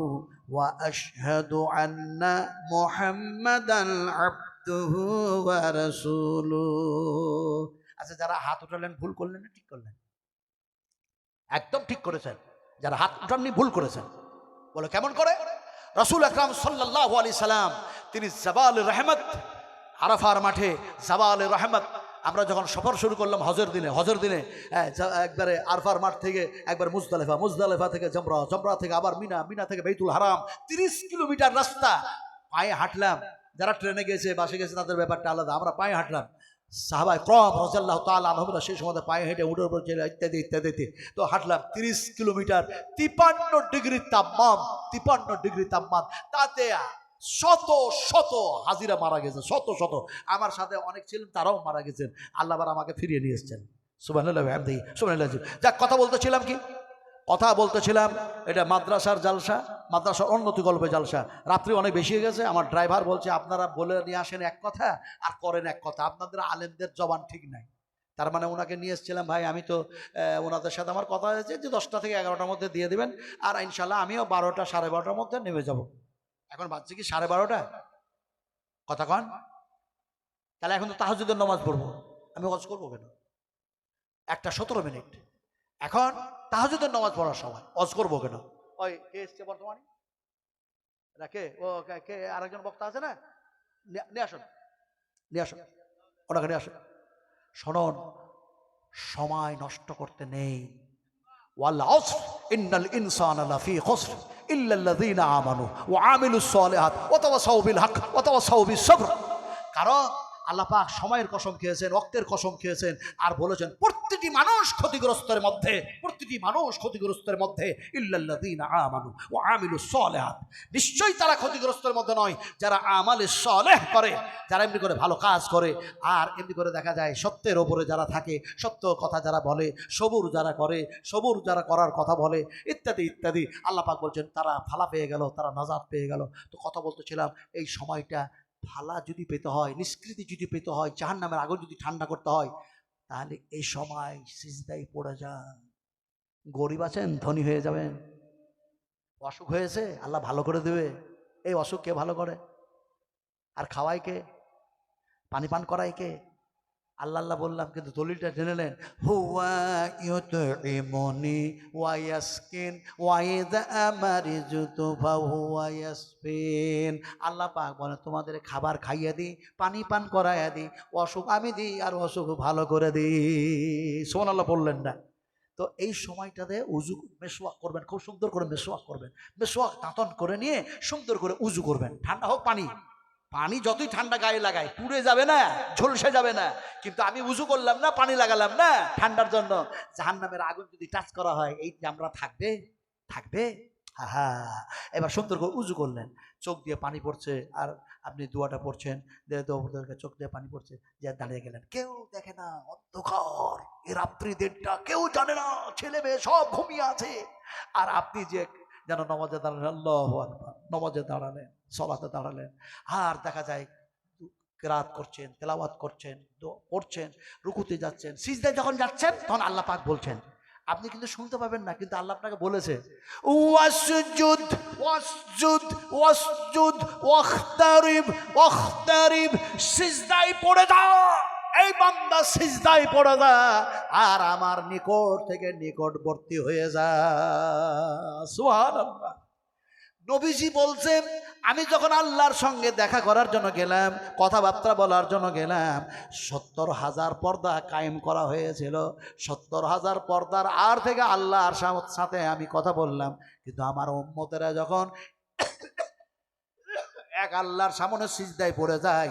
Speaker 1: ওয়া আশহাদু আন্না মুহাম্মাদান আবদুহু ওয়া রাসূলুহু। আচ্ছা, যারা হাত উঠালেন ভুল করলেন না ঠিক করলেন? একদম ঠিক করেছেন। যারা হাত উঠাননি ভুল করেছেন। বলে কেমন করে? রাসূল আকরাম সাল্লাল্লাহু আলাইহি সাল্লাম তিনি জাবালে রহমত, আরাফার মাঠে জাবালে রহমত, আমরা যখন সফর শুরু করলাম হজের দিনে একবারে আরফার মাঠ থেকে একবার মুজদালেফা থেকে জমরা থেকে আবার মিনা থেকে বাইতুল হারাম, 30 কিলোমিটার রাস্তা পায়ে হাঁটলাম। যারা ট্রেনে গেছে বাসে গেছে তাদের ব্যাপারটা আলাদা, আমরা পায়ে হাঁটলাম। সাহাবায়ে কেরাম রাদিয়াল্লাহু তাআলা আনহুরা সেই সময় পায়ে হেঁটে উঠে উপর ছিল ইত্যাদি তো হাঁটলাম 30 কিলোমিটার। 53 ডিগ্রি তাপমান, তাতে শত শত হাজিরা মারা গেছে, শত শত। আমার সাথে অনেক ছিলেন, তারাও মারা গেছেন। আল্লাহ আবার আমাকে ফিরিয়ে নিয়ে এসেছেন। সুবহানাল্লাহ বিহামদিহি সুবহানাল্লাহ। যাক, কথা বলতেছিলাম এটা মাদ্রাসার জালসা, মাদ্রাসার উন্নতি গল্পে জালসা। রাত্রি অনেক বেশি হয়ে গেছে। আমার ড্রাইভার বলছে আপনারা বলে নিয়ে আসেন এক কথা আর করেন এক কথা, আপনাদের আলেমদের জবান ঠিক নাই। তার মানে ওনাকে নিয়ে এসেছিলাম, ভাই আমি তো ওনাদের সাথে আমার কথা হয়েছে যে 10টা থেকে 11টার মধ্যে দিয়ে দিবেন, আর ইনশাল্লাহ আমিও 12টা 12:30টার মধ্যে নেমে যাব। এখন বাজছে কি 12:30, কথা কন। তাহলে এখন তো তাহাজ্জুদের নামাজ পড়বো, আমি ওয়াজ করবো কেন? 1:17 মিনিট, এখন তাহাজ্জুদের নামাজ পড়ার সময় ওয়াজ করবো কেন? ওই কে এসছে বর্তমানে? কে ও কে আরেকজন বক্তা আছে না? নিয়ে আসুন ওনাকে নিয়ে আসুন। শোনন, সময় নষ্ট করতে নেই। ওয়াল আসর ইন্নাল ইনসানা লাফি খুসর ইল্লাল্লাযীনা আমানু ওয়া আমিলুস সালিহাত ওয়া তাওয়াসাউ বিল হক ওয়া তাওয়াসাউ বিস সবর। কারণ আল্লাহ পাক সময়ের কসম খেয়েছেন, ওয়াক্তের কসম খেয়েছেন, আর বলেছেন প্রতিটি মানুষ ক্ষতিগ্রস্তের মধ্যে ইল্লাল্লাযীনা আমানু ওয়া আমিলুস সালিহাত। নিশ্চয়ই তারা ক্ষতিগ্রস্তের মধ্যে নয় যারা আমালে সালেহ করে, যারা এমনি করে ভালো কাজ করে, আর এমনি করে দেখা যায় সত্যের ওপরে যারা থাকে, সত্য কথা যারা বলে, সবুর যারা করার কথা বলে, ইত্যাদি ইত্যাদি। আল্লাহ পাক বলছেন তারা ফালা পেয়ে গেল, তারা নাজাত পেয়ে গেল। তো কথা বলতেছিলাম, এই সময়টা ফালা যদি পেতে হয়, নিষ্কৃতি যদি পেতে হয়, জাহান্নামের আগুন যদি ঠান্ডা করতে হয়, তাহলে এই সময় সিজদায় পড়ে যান। গরিব আছেন, ধনী হয়ে যাবেন। অসুখ হয়েছে, আল্লাহ ভালো করে দেবে। এই অসুখ কে ভালো করে? আর খাওয়াই কে? পানি পান করাই কে? আল্লাহ বললাম, কিন্তু দলিলটা জেনে নেন। হুয়া ইউতইমুনি ওয়া ইয়াসকিন ওয়া ইযা মারিজতু ফাহুয়া ইয়াসফিন। আল্লাহ পাক বলে তোমাদের খাবার খাইয়ে দিই, পানি পান করাইয়া দিই, অসুখ আমি দিই, আর অসুখ ভালো করে দিই। সুবহানাল্লাহ বললেন না? তো এই সময়টাতে উজু মেসওয়াক করবেন, খুব সুন্দর করে মেসওয়াক করবেন। মেসওয়াক দাঁতন করে নিয়ে সুন্দর করে উজু করবেন। ঠান্ডা হোক পানি যতই ঠান্ডা গায়ে লাগায় পুড়ে যাবে না, ঝলসে যাবে না। কিন্তু আমি উজু করলাম না, পানি লাগালাম না ঠান্ডার জন্য, জাহান্নামের আগুন যদি টাচ করা হয় এই চামড়া থাকবে। হা এবার সুন্দর করে উজু করলেন, চোখ দিয়ে পানি পড়ছে, আর আপনি দোয়াটা পড়ছেন, চোখ দিয়ে পানি পড়ছে, যে দাঁড়িয়ে গেলেন। কেউ দেখে না, অন্ধকার, এ রাত্রি 1:30, কেউ জানে না, ছেলে মেয়ে সব ঘুমিয়ে আছে। আর আপনি যে যেন নামাজে দাঁড়ালেন, আল্লাহু আকবার, নামাজে দাঁড়ালেন, সালাতে দাঁড়ালেন, আর দেখা যায় কিরাত করছেন, তেলাওয়াত করছেন, পড়ছেন, রুকুতে যাচ্ছেন, সিজদায় যখন যাচ্ছেন তখন আল্লাহ পাক বলছেন, আপনি কিন্তু শুনতে পাবেন না, কিন্তু আল্লাহ আপনাকে বলেছে ওয়াসজুদ ওয়াসজুদ ওয়াসজুদ ওয়াখতারিব, সিজদায় পড়ে যাও, এই বান্দা সিজদায় পড়ে যা, আর আমার নিকট থেকে নিকটবর্তী হয়ে যা। সুবহানাল্লাহ। নবীজি বলছেন আমি যখন আল্লাহর সঙ্গে দেখা করার জন্য গেলাম, কথাবার্তা বলার জন্য গেলাম, 70,000 পর্দা কায়েম করা হয়েছিল। 70,000 পর্দার আর থেকে আল্লাহর সাথে আমি কথা বললাম। কিন্তু আমার উম্মতেরা যখন এক আল্লাহর সামনে সিজদায় পড়ে যায়,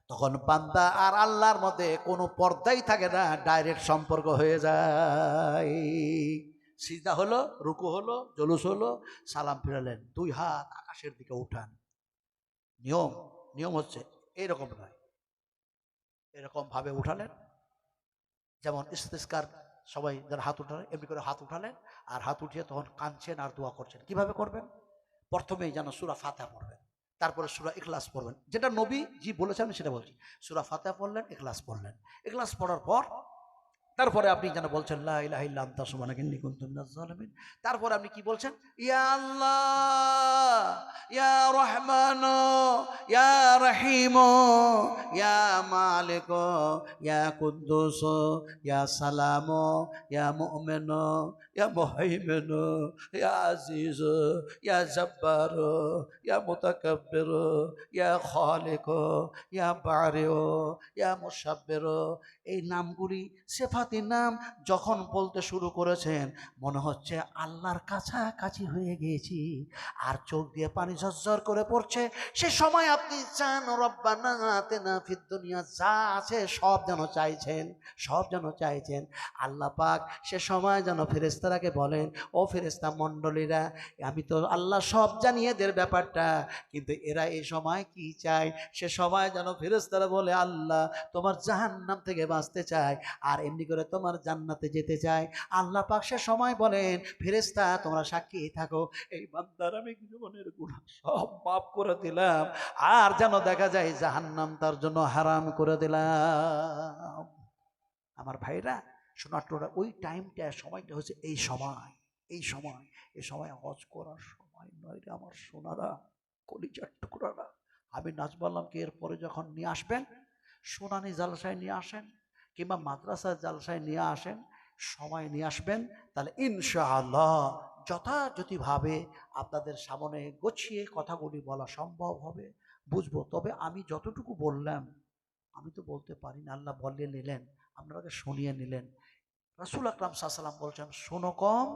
Speaker 1: তখন বান্দা আর আল্লাহর মধ্যে কোনো পর্দাই থাকে না, ডাইরেক্ট সম্পর্ক হয়ে যায়। সিজদা হলো, রুকু হলো, জলুস হলো, সালাম ফিরালেন, 2 হাত আকাশের দিকে উঠান। নিয়ম নিয়ম হচ্ছে এইরকম নয়, এরকম ভাবে উঠালেন, যেমন ইস্তিসকার সবাই যারা হাত উঠালেন এমনি করে হাত উঠালেন, আর হাত উঠিয়ে তখন কাঁদছেন আর দোয়া করছেন। কিভাবে করবেন? প্রথমেই যেন সূরা ফাতিহা পড়বেন, তারপরে সূরা ইখলাস পড়বেন, যেটা নবী জি বলেছেন আমি সেটা বলছি। সূরা ফাতিহা পড়লেন, ইখলাস পড়লেন, ইখলাস পড়ার পর তারপরে আপনি যেন বলছেন লা ইলাহা ইল্লা আনতা সুবহানাকা ইন্নী কুনতু মিনাজ জালিমিন। তারপরে আপনি কি বলছেন? ইয়া আল্লাহ, ইয়া রহমান, ইয়া রহিম, ইয়া মালিক, ইয়া কুদ্দুস, ইয়া সালাম, ইয়া মুমিন, ইয়া মুহাইমিন, ইয়া আজিজ, ইয়া জব্বার, ইয়া মুতাকাব্বির, ইয়া খালিক, ইয়া বারি, ইয়া মুসাব্বির। এই নামগুলি সিফাতি নাম যখন বলতে শুরু করেছেন, মনে হচ্ছে আল্লাহর কাছাকাছি হয়ে গিয়েছি, আর চোখ দিয়ে পানি ঝরঝর করে পড়ছে। সে সময় আপনি চান রব্বানা আতিনা ফিদ দুনিয়া, যা আছে সব যেন চাইছেন, সব যেন চাইছেন। আল্লাহ পাক সে সময় যেন ফেরেশতারাকে বলেন, ও ফেরেশতা মণ্ডলীরা, আমি তো আল্লাহ সব জানি এদের ব্যাপারটা, কিন্তু এরা এই সময় কি চায়? সে সময় যেন ফেরেশতারা বলে, আল্লাহ তোমার জাহান্নাম থেকে বাঁচতে চায়, আর এমনি করে তোমার জান্নাতে যেতে চায়। আল্লাহ পাক সে সময় বলেন, ফেরেশতা তোমরা সাক্ষী থাকো, এই বান্দার আমি জীবনের গুনাহ সব মাফ করে দিলাম, আর যেন দেখা যায় জাহান্নাম তার জন্য হারাম করে দিলাম। আমার ভাইরা, সোনাটোরা, ওই টাইমটা সময়টা হচ্ছে এই সময়, এই সময়, এই সময় হজ করার সময় নয় রে আমার সোনারা, কলিজার টুকরারা। আমি নাচ বললাম কি এরপরে যখন নিয়ে আসবেন, সোনানি জালসায় নিয়ে আসেন, কিংবা মাদ্রাসার জালসায় নিয়ে আসেন, সময় নিয়ে আসবেন, তাহলে ইনশাআল্লাহ যথাযথভাবে আপনাদের সামনে গুছিয়ে কথাগুলি বলা সম্ভব হবে, বুঝবো। তবে আমি যতটুকু বললাম, আমি তো বলতে পারি না, আল্লাহ বলিয়ে নিলেন, আপনাকে শুনিয়ে নিলেন। রাসূল আকরাম সাল্লাল্লাহু আলাইহি ওয়াসাল্লাম বলছেন, শোনো কম,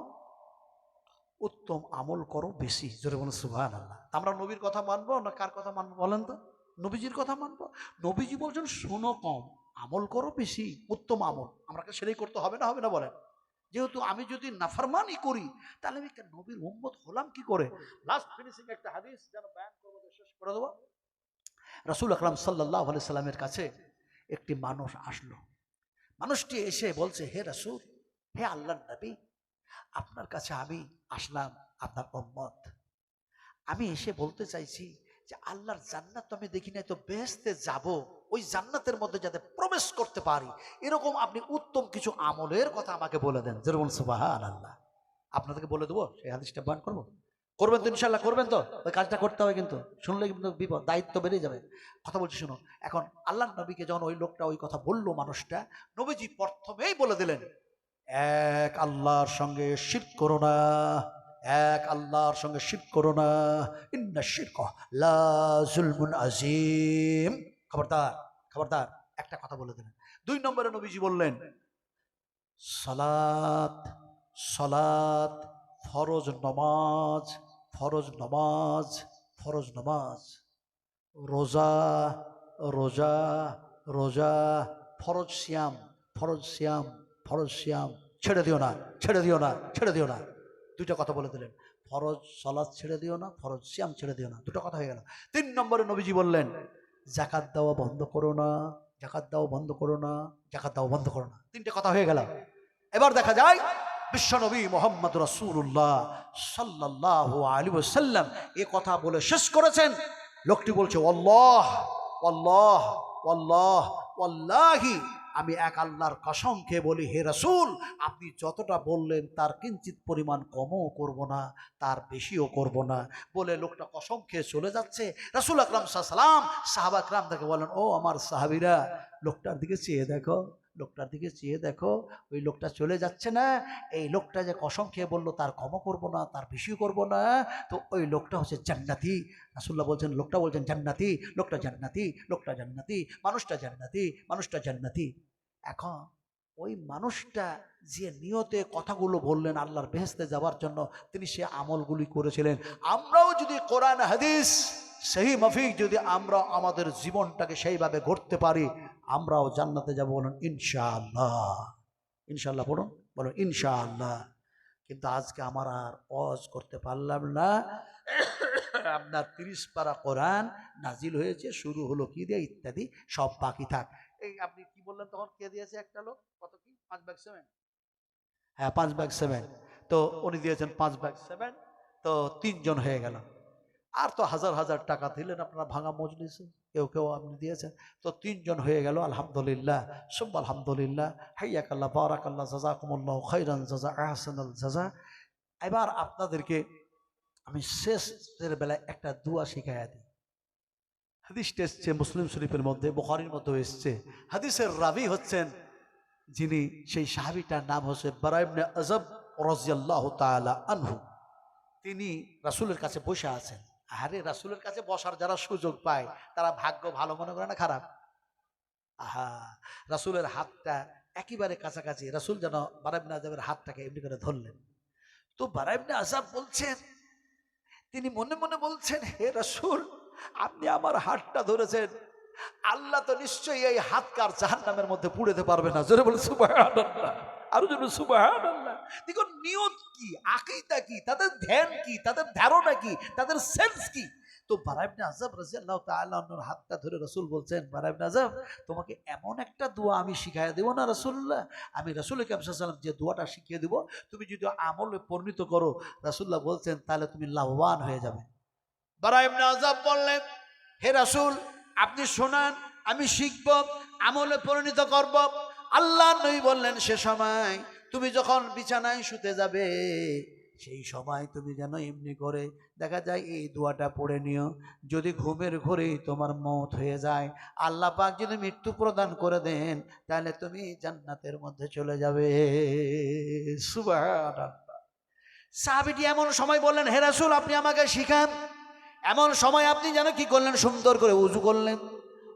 Speaker 1: উত্তম আমল করো বেশি। জোরে বলুন সুবহানাল্লাহ। আমরা নবীর কথা মানবো না কার কথা মানবো বলেন তো? নবীজির কথা মানবো। নবীজি বলছেন শোনো কম, আমল করো বেশি, উত্তম আমল। আমাকে সেটাই করতে হবে না, হবে না বলেন? যেহেতু আমি যদি নাফরমানি করি, তাহলে আমি একটা নবীর উম্মত হলাম কি করে? লাস্ট ফিনিশিং একটা হাদিস যেন বয়ান করবো, শেষ করে দেবো। রাসূল আকরাম সাল্লাল্লাহু আলাইহি সাল্লামের কাছে একটি মানুষ আসলো। মানুষটি এসে বলছে, হে রাসূল, হে আল্লাহর নবী, আপনার কাছে আমি আসলাম, আপনার উম্মত। আমি এসে বলতে চাইছি যে আল্লাহর জান্নাত তো আমি দেখি নাই, তো বেহেশতে যাব, ওই জান্নাতের মধ্যে যাতে প্রবেশ করতে পারি, এরকম আপনি উত্তম কিছু আমলের কথা আমাকে বলে দেন। যেরকম সুবহানাল্লাহ। আপনাদেরকে বলে দেবো, সেই হাদিসটা বয়ান করবো, করবেন তো ইনশাল্লাহ? করবেন তো? ওই কাজটা করতে হবে, কিন্তু শুনলে কিন্তু বিপদ, দায়িত্ব বেড়ে যাবে। কথা বলছি শুনো। এখন আল্লাহর নবীকে যখন ওই লোকটা ওই কথা বললো, মানুষটা, নবীজি প্রথমেই বলে দিলেন, এক আল্লাহর সঙ্গে শিরক করো না, এক আল্লাহর সঙ্গে শিরক করো না, ইন্না শিরকা লা যুলমুন আযীম। খবরদার, খবরদার, একটা কথা বলে দিলেন। 2 নম্বরে নবীজি বললেন, সালাত, সালাত, ফরজ নমাজ, ফরজ নমাজ, ফরজ নমাজ, রোজা, রোজা, রোজা, ফরজ সিয়াম, ফরজ সিয়াম, ফরজ সিয়াম, ছেড়ে দিও না, ছেড়ে দিও না, ছেড়ে দিও না। 2টা কথা বলে দিলেন, ফরজ সালাত ছেড়ে দিও না, ফরজ সিয়াম ছেড়ে দিও না। 2টা কথা হয়ে গেল। 3 নম্বরে নবীজি বললেন, যাকাত দেওয়া বন্ধ করো না, যাকাত দেওয়া বন্ধ করো না, যাকাত দেওয়া বন্ধ করো না। 3টে কথা হয়ে গেল। এবার দেখা যায় বিশ্বনবী মুহাম্মদ রাসূলুল্লাহ সাল্লাল্লাহু আলাইহি ওয়াসাল্লাম এ কথা বলে শেষ করেছেন। লোকটি বলছে, আল্লাহ, আল্লাহ, আল্লাহ, ওয়াল্লাহি, আমি এক আল্লাহর কসম খেয়ে বলি, হে রাসূল, আপনি যতটা বললেন তার কিঞ্চিত পরিমাণ কমও করব না, তার বেশিও করব না, বলে লোকটা কসম খেয়ে চলে যাচ্ছে। রাসূল আকরাম সাল্লাল্লাহু আলাইহি ওয়াসাল্লাম সাহাবা کرام তাকে বলেন, ও আমার সাহাবীরা, লোকটার দিকে চেয়ে দেখো,
Speaker 2: লোকটার দিকে চেয়ে দেখো, ওই লোকটা চলে যাচ্ছে না, এই লোকটা যে কসম খেয়ে বললো তার কমও করবো না, তার বেশিও করবো না, তো ওই লোকটা হচ্ছে জান্নাতি। রাসূলুল্লাহ বলছেন, লোকটা বলছেন জান্নাতি, লোকটা জান্নাতি, লোকটা জান্নাতি, মানুষটা জান্নাতি, মানুষটা জান্নাতি। এখন ওই মানুষটা যে নিয়তে কথাগুলো বললেন আল্লাহর বেহেশতে যাওয়ার জন্য, তিনি সে আমলগুলি করেছিলেন। আমরাও যদি কোরআন হাদিস সেই মাফিক যদি আমরা আমাদের জীবনটাকে সেইভাবে গড়তে পারি, আমরাও জান্নাতে যাব। বলুন ইনশাআল্লাহ। ইনশাআল্লাহ পড়ুন, বলুন ইনশাআল্লাহ। কিন্তু আজকে আমার আর ওয়াজ করতে পারলাম না। আপনার 30 পারা কোরআন নাজিল হয়েছে, শুরু হলো কি দিয়ে, ইত্যাদি সব বাকি থাক। এই আপনি কি বললেন তখন, কে দিয়েছে একটা লোক, কত কি 5 ভাগ 7? হ্যাঁ 5 ভাগ 7। তো উনি দিয়েছেন 5 ভাগ 7, তো 3 জন হয়ে গেল। আর তো হাজার হাজার টাকা দিলেন আপনারা ভাঙা মজলিসে, কেউ কেউ আপনি দিয়েছেন, তো 3 জন হয়ে গেল। আলহামদুলিল্লাহ, সুবহান আলহামদুলিল্লাহ, হাইয়াকাল্লাহ, বারাকাল্লাহ, জাযাকুমুল্লাহু খাইরান জাযা, আহসানাল জাযা। এবার আপনাদেরকে আমি শেষের বেলায় একটা দোয়া শিখাইয়া দিই। হাদিসটা এসছে মুসলিম শরীফের মধ্যে, বুখারীর মধ্যে এসছে। হাদিসের রাবি হচ্ছেন যিনি, সেই সাহাবীটার নাম হচ্ছে বারা ইবনে আযব রাদিয়াল্লাহু তাআলা আনহু। তিনি রাসূলের কাছে বসে আছেন। আরে রাসূলের কাছে বসার যারা সুযোগ পায় তারা ভাগ্য ভালো মনে করে না খারাপ? আহা, রাসূলের হাতটা একেবারে কাছাকাছি, রাসূল যেন বারা ইবনে আযবের হাতটাকে এমনি করে ধরলেন। তো বারা ইবনে আযব বলছেন, তিনি মনে মনে বলছেন, হে রাসূল, আপনি আমার হাতটা ধরেছেন, আল্লাহ তো নিশ্চয়ই এই হাতকার জাহান্নামের মধ্যে পুড়েতে পারবে না। জোরে বলে সুবহানাল্লাহ, আরো জোরে সুবহানাল্লাহ। দেখুন নিয়ত কি, আকীদা কি, তাদের ধ্যান কি, তাদের ধারণা কি, তাদের সেন্স কি। তো বারা ইবনে আযব রাদিয়াল্লাহু তাআলা আনহুর হাতটা ধরে রাসূল বলছেন, বারা ইবনে আযব, তোমাকে এমন একটা দোয়া আমি শিখাইয়া দেব না রাসূলুল্লাহ, আমি রাসূল কারীম সাল্লাল্লাহু আলাইহি ওয়াসাল্লাম যে দোয়াটা শিখিয়ে দেব, তুমি যদি আমলে পরিণত করো, রাসূলুল্লাহ বলছেন, তাহলে তুমি লাভবান হয়ে যাবে। বারা ইবনে আযব বললেন, হে রাসূল, আপনি শোনান, আমি শিখব, আমলে পরিণত করব। আল্লাহ নবী বললেন, সে সময় তুমি যখন বিছানায় শুতে যাবে, সেই সময় তুমি যেন এমনি করে দেখা যায় এই দোয়াটা পড়ে নিও। যদি ঘুমের ঘোরেই তোমার মওত হয়ে যায়, আল্লাহ পাক যদি মৃত্যু প্রদান করে দেন, তাহলে তুমি জান্নাতের মধ্যে চলে যাবে। সুবহানাল্লাহ। সাহাবীটি এমন সময় বললেন, হে রাসূল, আপনি আমাকে শিখান। এমন সময় আপনি যেন কি করলেন, সুন্দর করে উজু করলেন।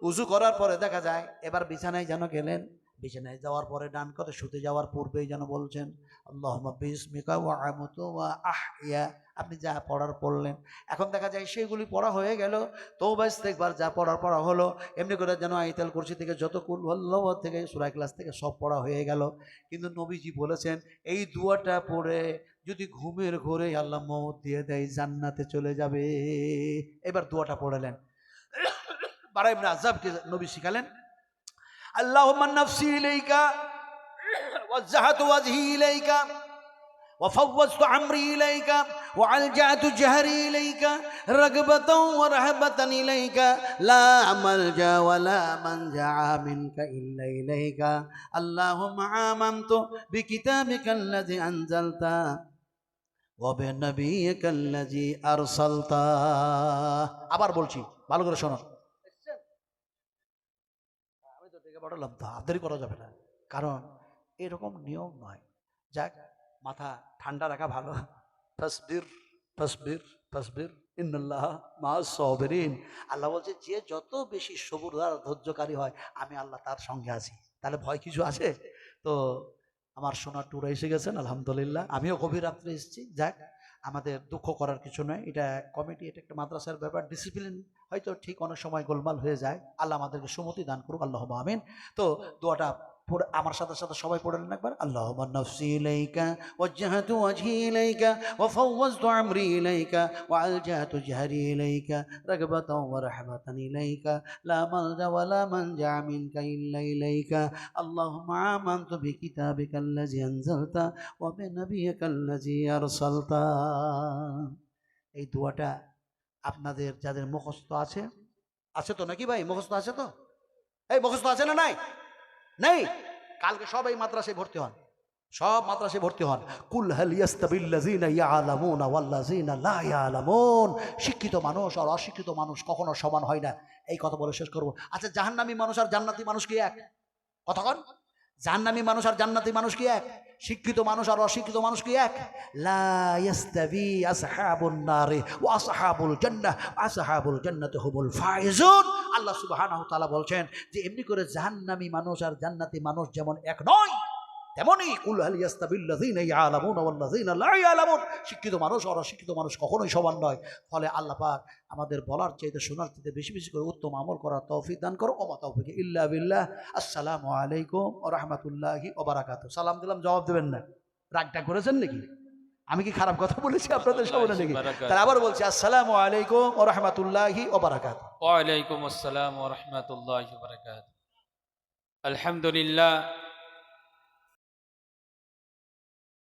Speaker 2: উজু করার পরে দেখা যায় এবার বিছানায় যেন গেলেন, বিছানায় যাওয়ার পরে ডান কাতে শুতে যাওয়ার পূর্বেই যেন বলছেন, আল্লাহুম্মা বিসমিকা ওয়া আমুতু ওয়া আহইয়া। আপনি যা পড়ার পড়লেন। এখন দেখা যায় সেগুলি পড়া হয়ে গেল, তওবা ইস্তেগফার যা পড়া হলো, এমনি করে যেন আয়াতুল কুরসি থেকে যত কুল হুয়াল্লাহু থেকে সূরা ইখলাস থেকে সব পড়া হয়ে গেল। কিন্তু নবীজি বলেছেন, এই দুয়াটা পড়ে যদি ঘুমের ঘোরে আল্লাহ মওত দিয়ে দেয়, জান্নাতে চলে যাবে। এবার দুয়াটা পড়লেন। বারা ইবনে আযবকে নবী শিখালেন, আল্লাহুম্মা নাফসি ইলাইকা ওয়াজহাতু ওয়াজহি ইলাইকা ওয়া ফাওয়াজতু আমরি ইলাইকা ওয়া আলজাতু জাহরি ইলাইকা রাগবাতাও ওয়া রাহবাতান ইলাইকা লা মালজা ওয়া লা মানজা মিনকা ইল্লা ইলাইকা আল্লাহুম্মা আমানতু বিকিতাবিকাল্লাযী আনজালতা ওয়া বিনাবিয়িকাল্লাযী আরসালতা। আবার বলছি, ভালো করে শোনো। আমি তো ডেকে পড়লাম, তো আপনারই করা যাবে না, কারণ এরকম নিয়ম নয়। যাক, মাথা ঠান্ডা রাখা ভালো। তাসবির তাসবির তাসবির ইন্নাল্লাহ মাআস সাবিরিন। আল্লাহ বলছে, যে যত বেশি সবুর আর ধৈর্যকারী হয়, আমি আল্লাহ তার সঙ্গে আছি। তাহলে ভয় কিছু আছে? তো আমার সোনার টুরা এসে গেছেন, আলহামদুলিল্লাহ। আমিও গভীর রাত্রে এসেছি। যাক, আমাদের দুঃখ করার কিছু নয়, এটা কমিটি, এটা একটা মাদ্রাসার ব্যাপার, ডিসিপ্লিন হয়তো ঠিক অনেক সময় গোলমাল হয়ে যায়। আল্লাহ আমাদেরকে সুমতি দান করুক, আল্লাহুম্মা আমিন। তো দোয়াটা পড়ে আমার সাথে সাথে সবাই পড়ে নেন একবার। আল্লাহুম্মা নাফসি ইলাইকা ওয়াজহাতু ওয়াজহি ইলাইকা ওয়া ফাওয়াজতু আমরি ইলাইকা ওয়া আলজাতু জাহরি ইলাইকা রাগবাতাও ওয়া রাহবাতান ইলাইকা লা মালজা ওয়া লা মানজা মিনকা ইল্লা ইলাইকা আল্লাহুম্মা আমানতু বিকিতাবিকাল্লাযী আনজালতা ওয়া বিনাবিয়িকাল্লাযী আরসালতা। এই দোয়াটা আপনাদের যাদের মুখস্থ আছে, আছে তো নাকি ভাই? মুখস্থ আছে তো? এই মুখস্থ আছে না নাই? নেই? কালকে সব এই মাদ্রাসায় ভর্তি হন, সব মাদ্রাসায় ভর্তি হন। কুল হাল ইয়াস্তাবিল্লাযীনা ইয়ালামুনা ওয়াল্লাযীনা লা ইয়ালামুন। শিক্ষিত মানুষ আর অশিক্ষিত মানুষ কখনো সমান হয় না, এই কথা বলে শেষ করব। আচ্ছা, জাহান্নামী মানুষ আর জান্নাতি মানুষ কি এক? কথা কন? জাহান্নামী মানুষ আর জান্নাতি মানুষ কি এক? শিক্ষিত মানুষ আর অশিক্ষিত মানুষ কি এক? লা ইয়াস্তাবি আসহাবুন নারে ওয়া আসহাবুল জান্নাহ, আসহাবুল জান্নাতি হুমুল ফাইজুন। আল্লাহ সুবহানাহু ওয়া তাআলা বলছেন যে এমনি করে জাহান্নামী মানুষ আর জান্নাতি মানুষ যেমন এক নয়, তেমনি কুল হাল ইয়াস্তাবিল্লাযীনা ইয়ালামুনা ওয়াল্লাযীনা লা ইয়ালামুন। শিক্ষিত মানুষ আর অশিক্ষিত মানুষ কখনোই সমান নয়। ফলে আল্লাহ পাক আমাদের বলার চাইতে শোনার চাইতে বেশি বেশি করে উত্তম আমল করার তৌফিক দান করো। ওয়া মা তাওফিক ইল্লা বিল্লাহ। আসসালামু আলাইকুম ওয়া রাহমাতুল্লাহি ওয়া বারাকাতুহু। সালাম দিলাম, জবাব দেবেন না? রাগটা করেছেন নাকি? আমি কি খারাপ কথা বলেছি আপনাদের সামনে নাকি? তাহলে আবার বলছি, আসসালামু আলাইকুম ওয়া রাহমাতুল্লাহি ওয়া বারাকাতুহু।
Speaker 3: ওয়া আলাইকুম আসসালাম ওয়া রাহমাতুল্লাহি ওয়া বারাকাতুহু। আলহামদুলিল্লাহ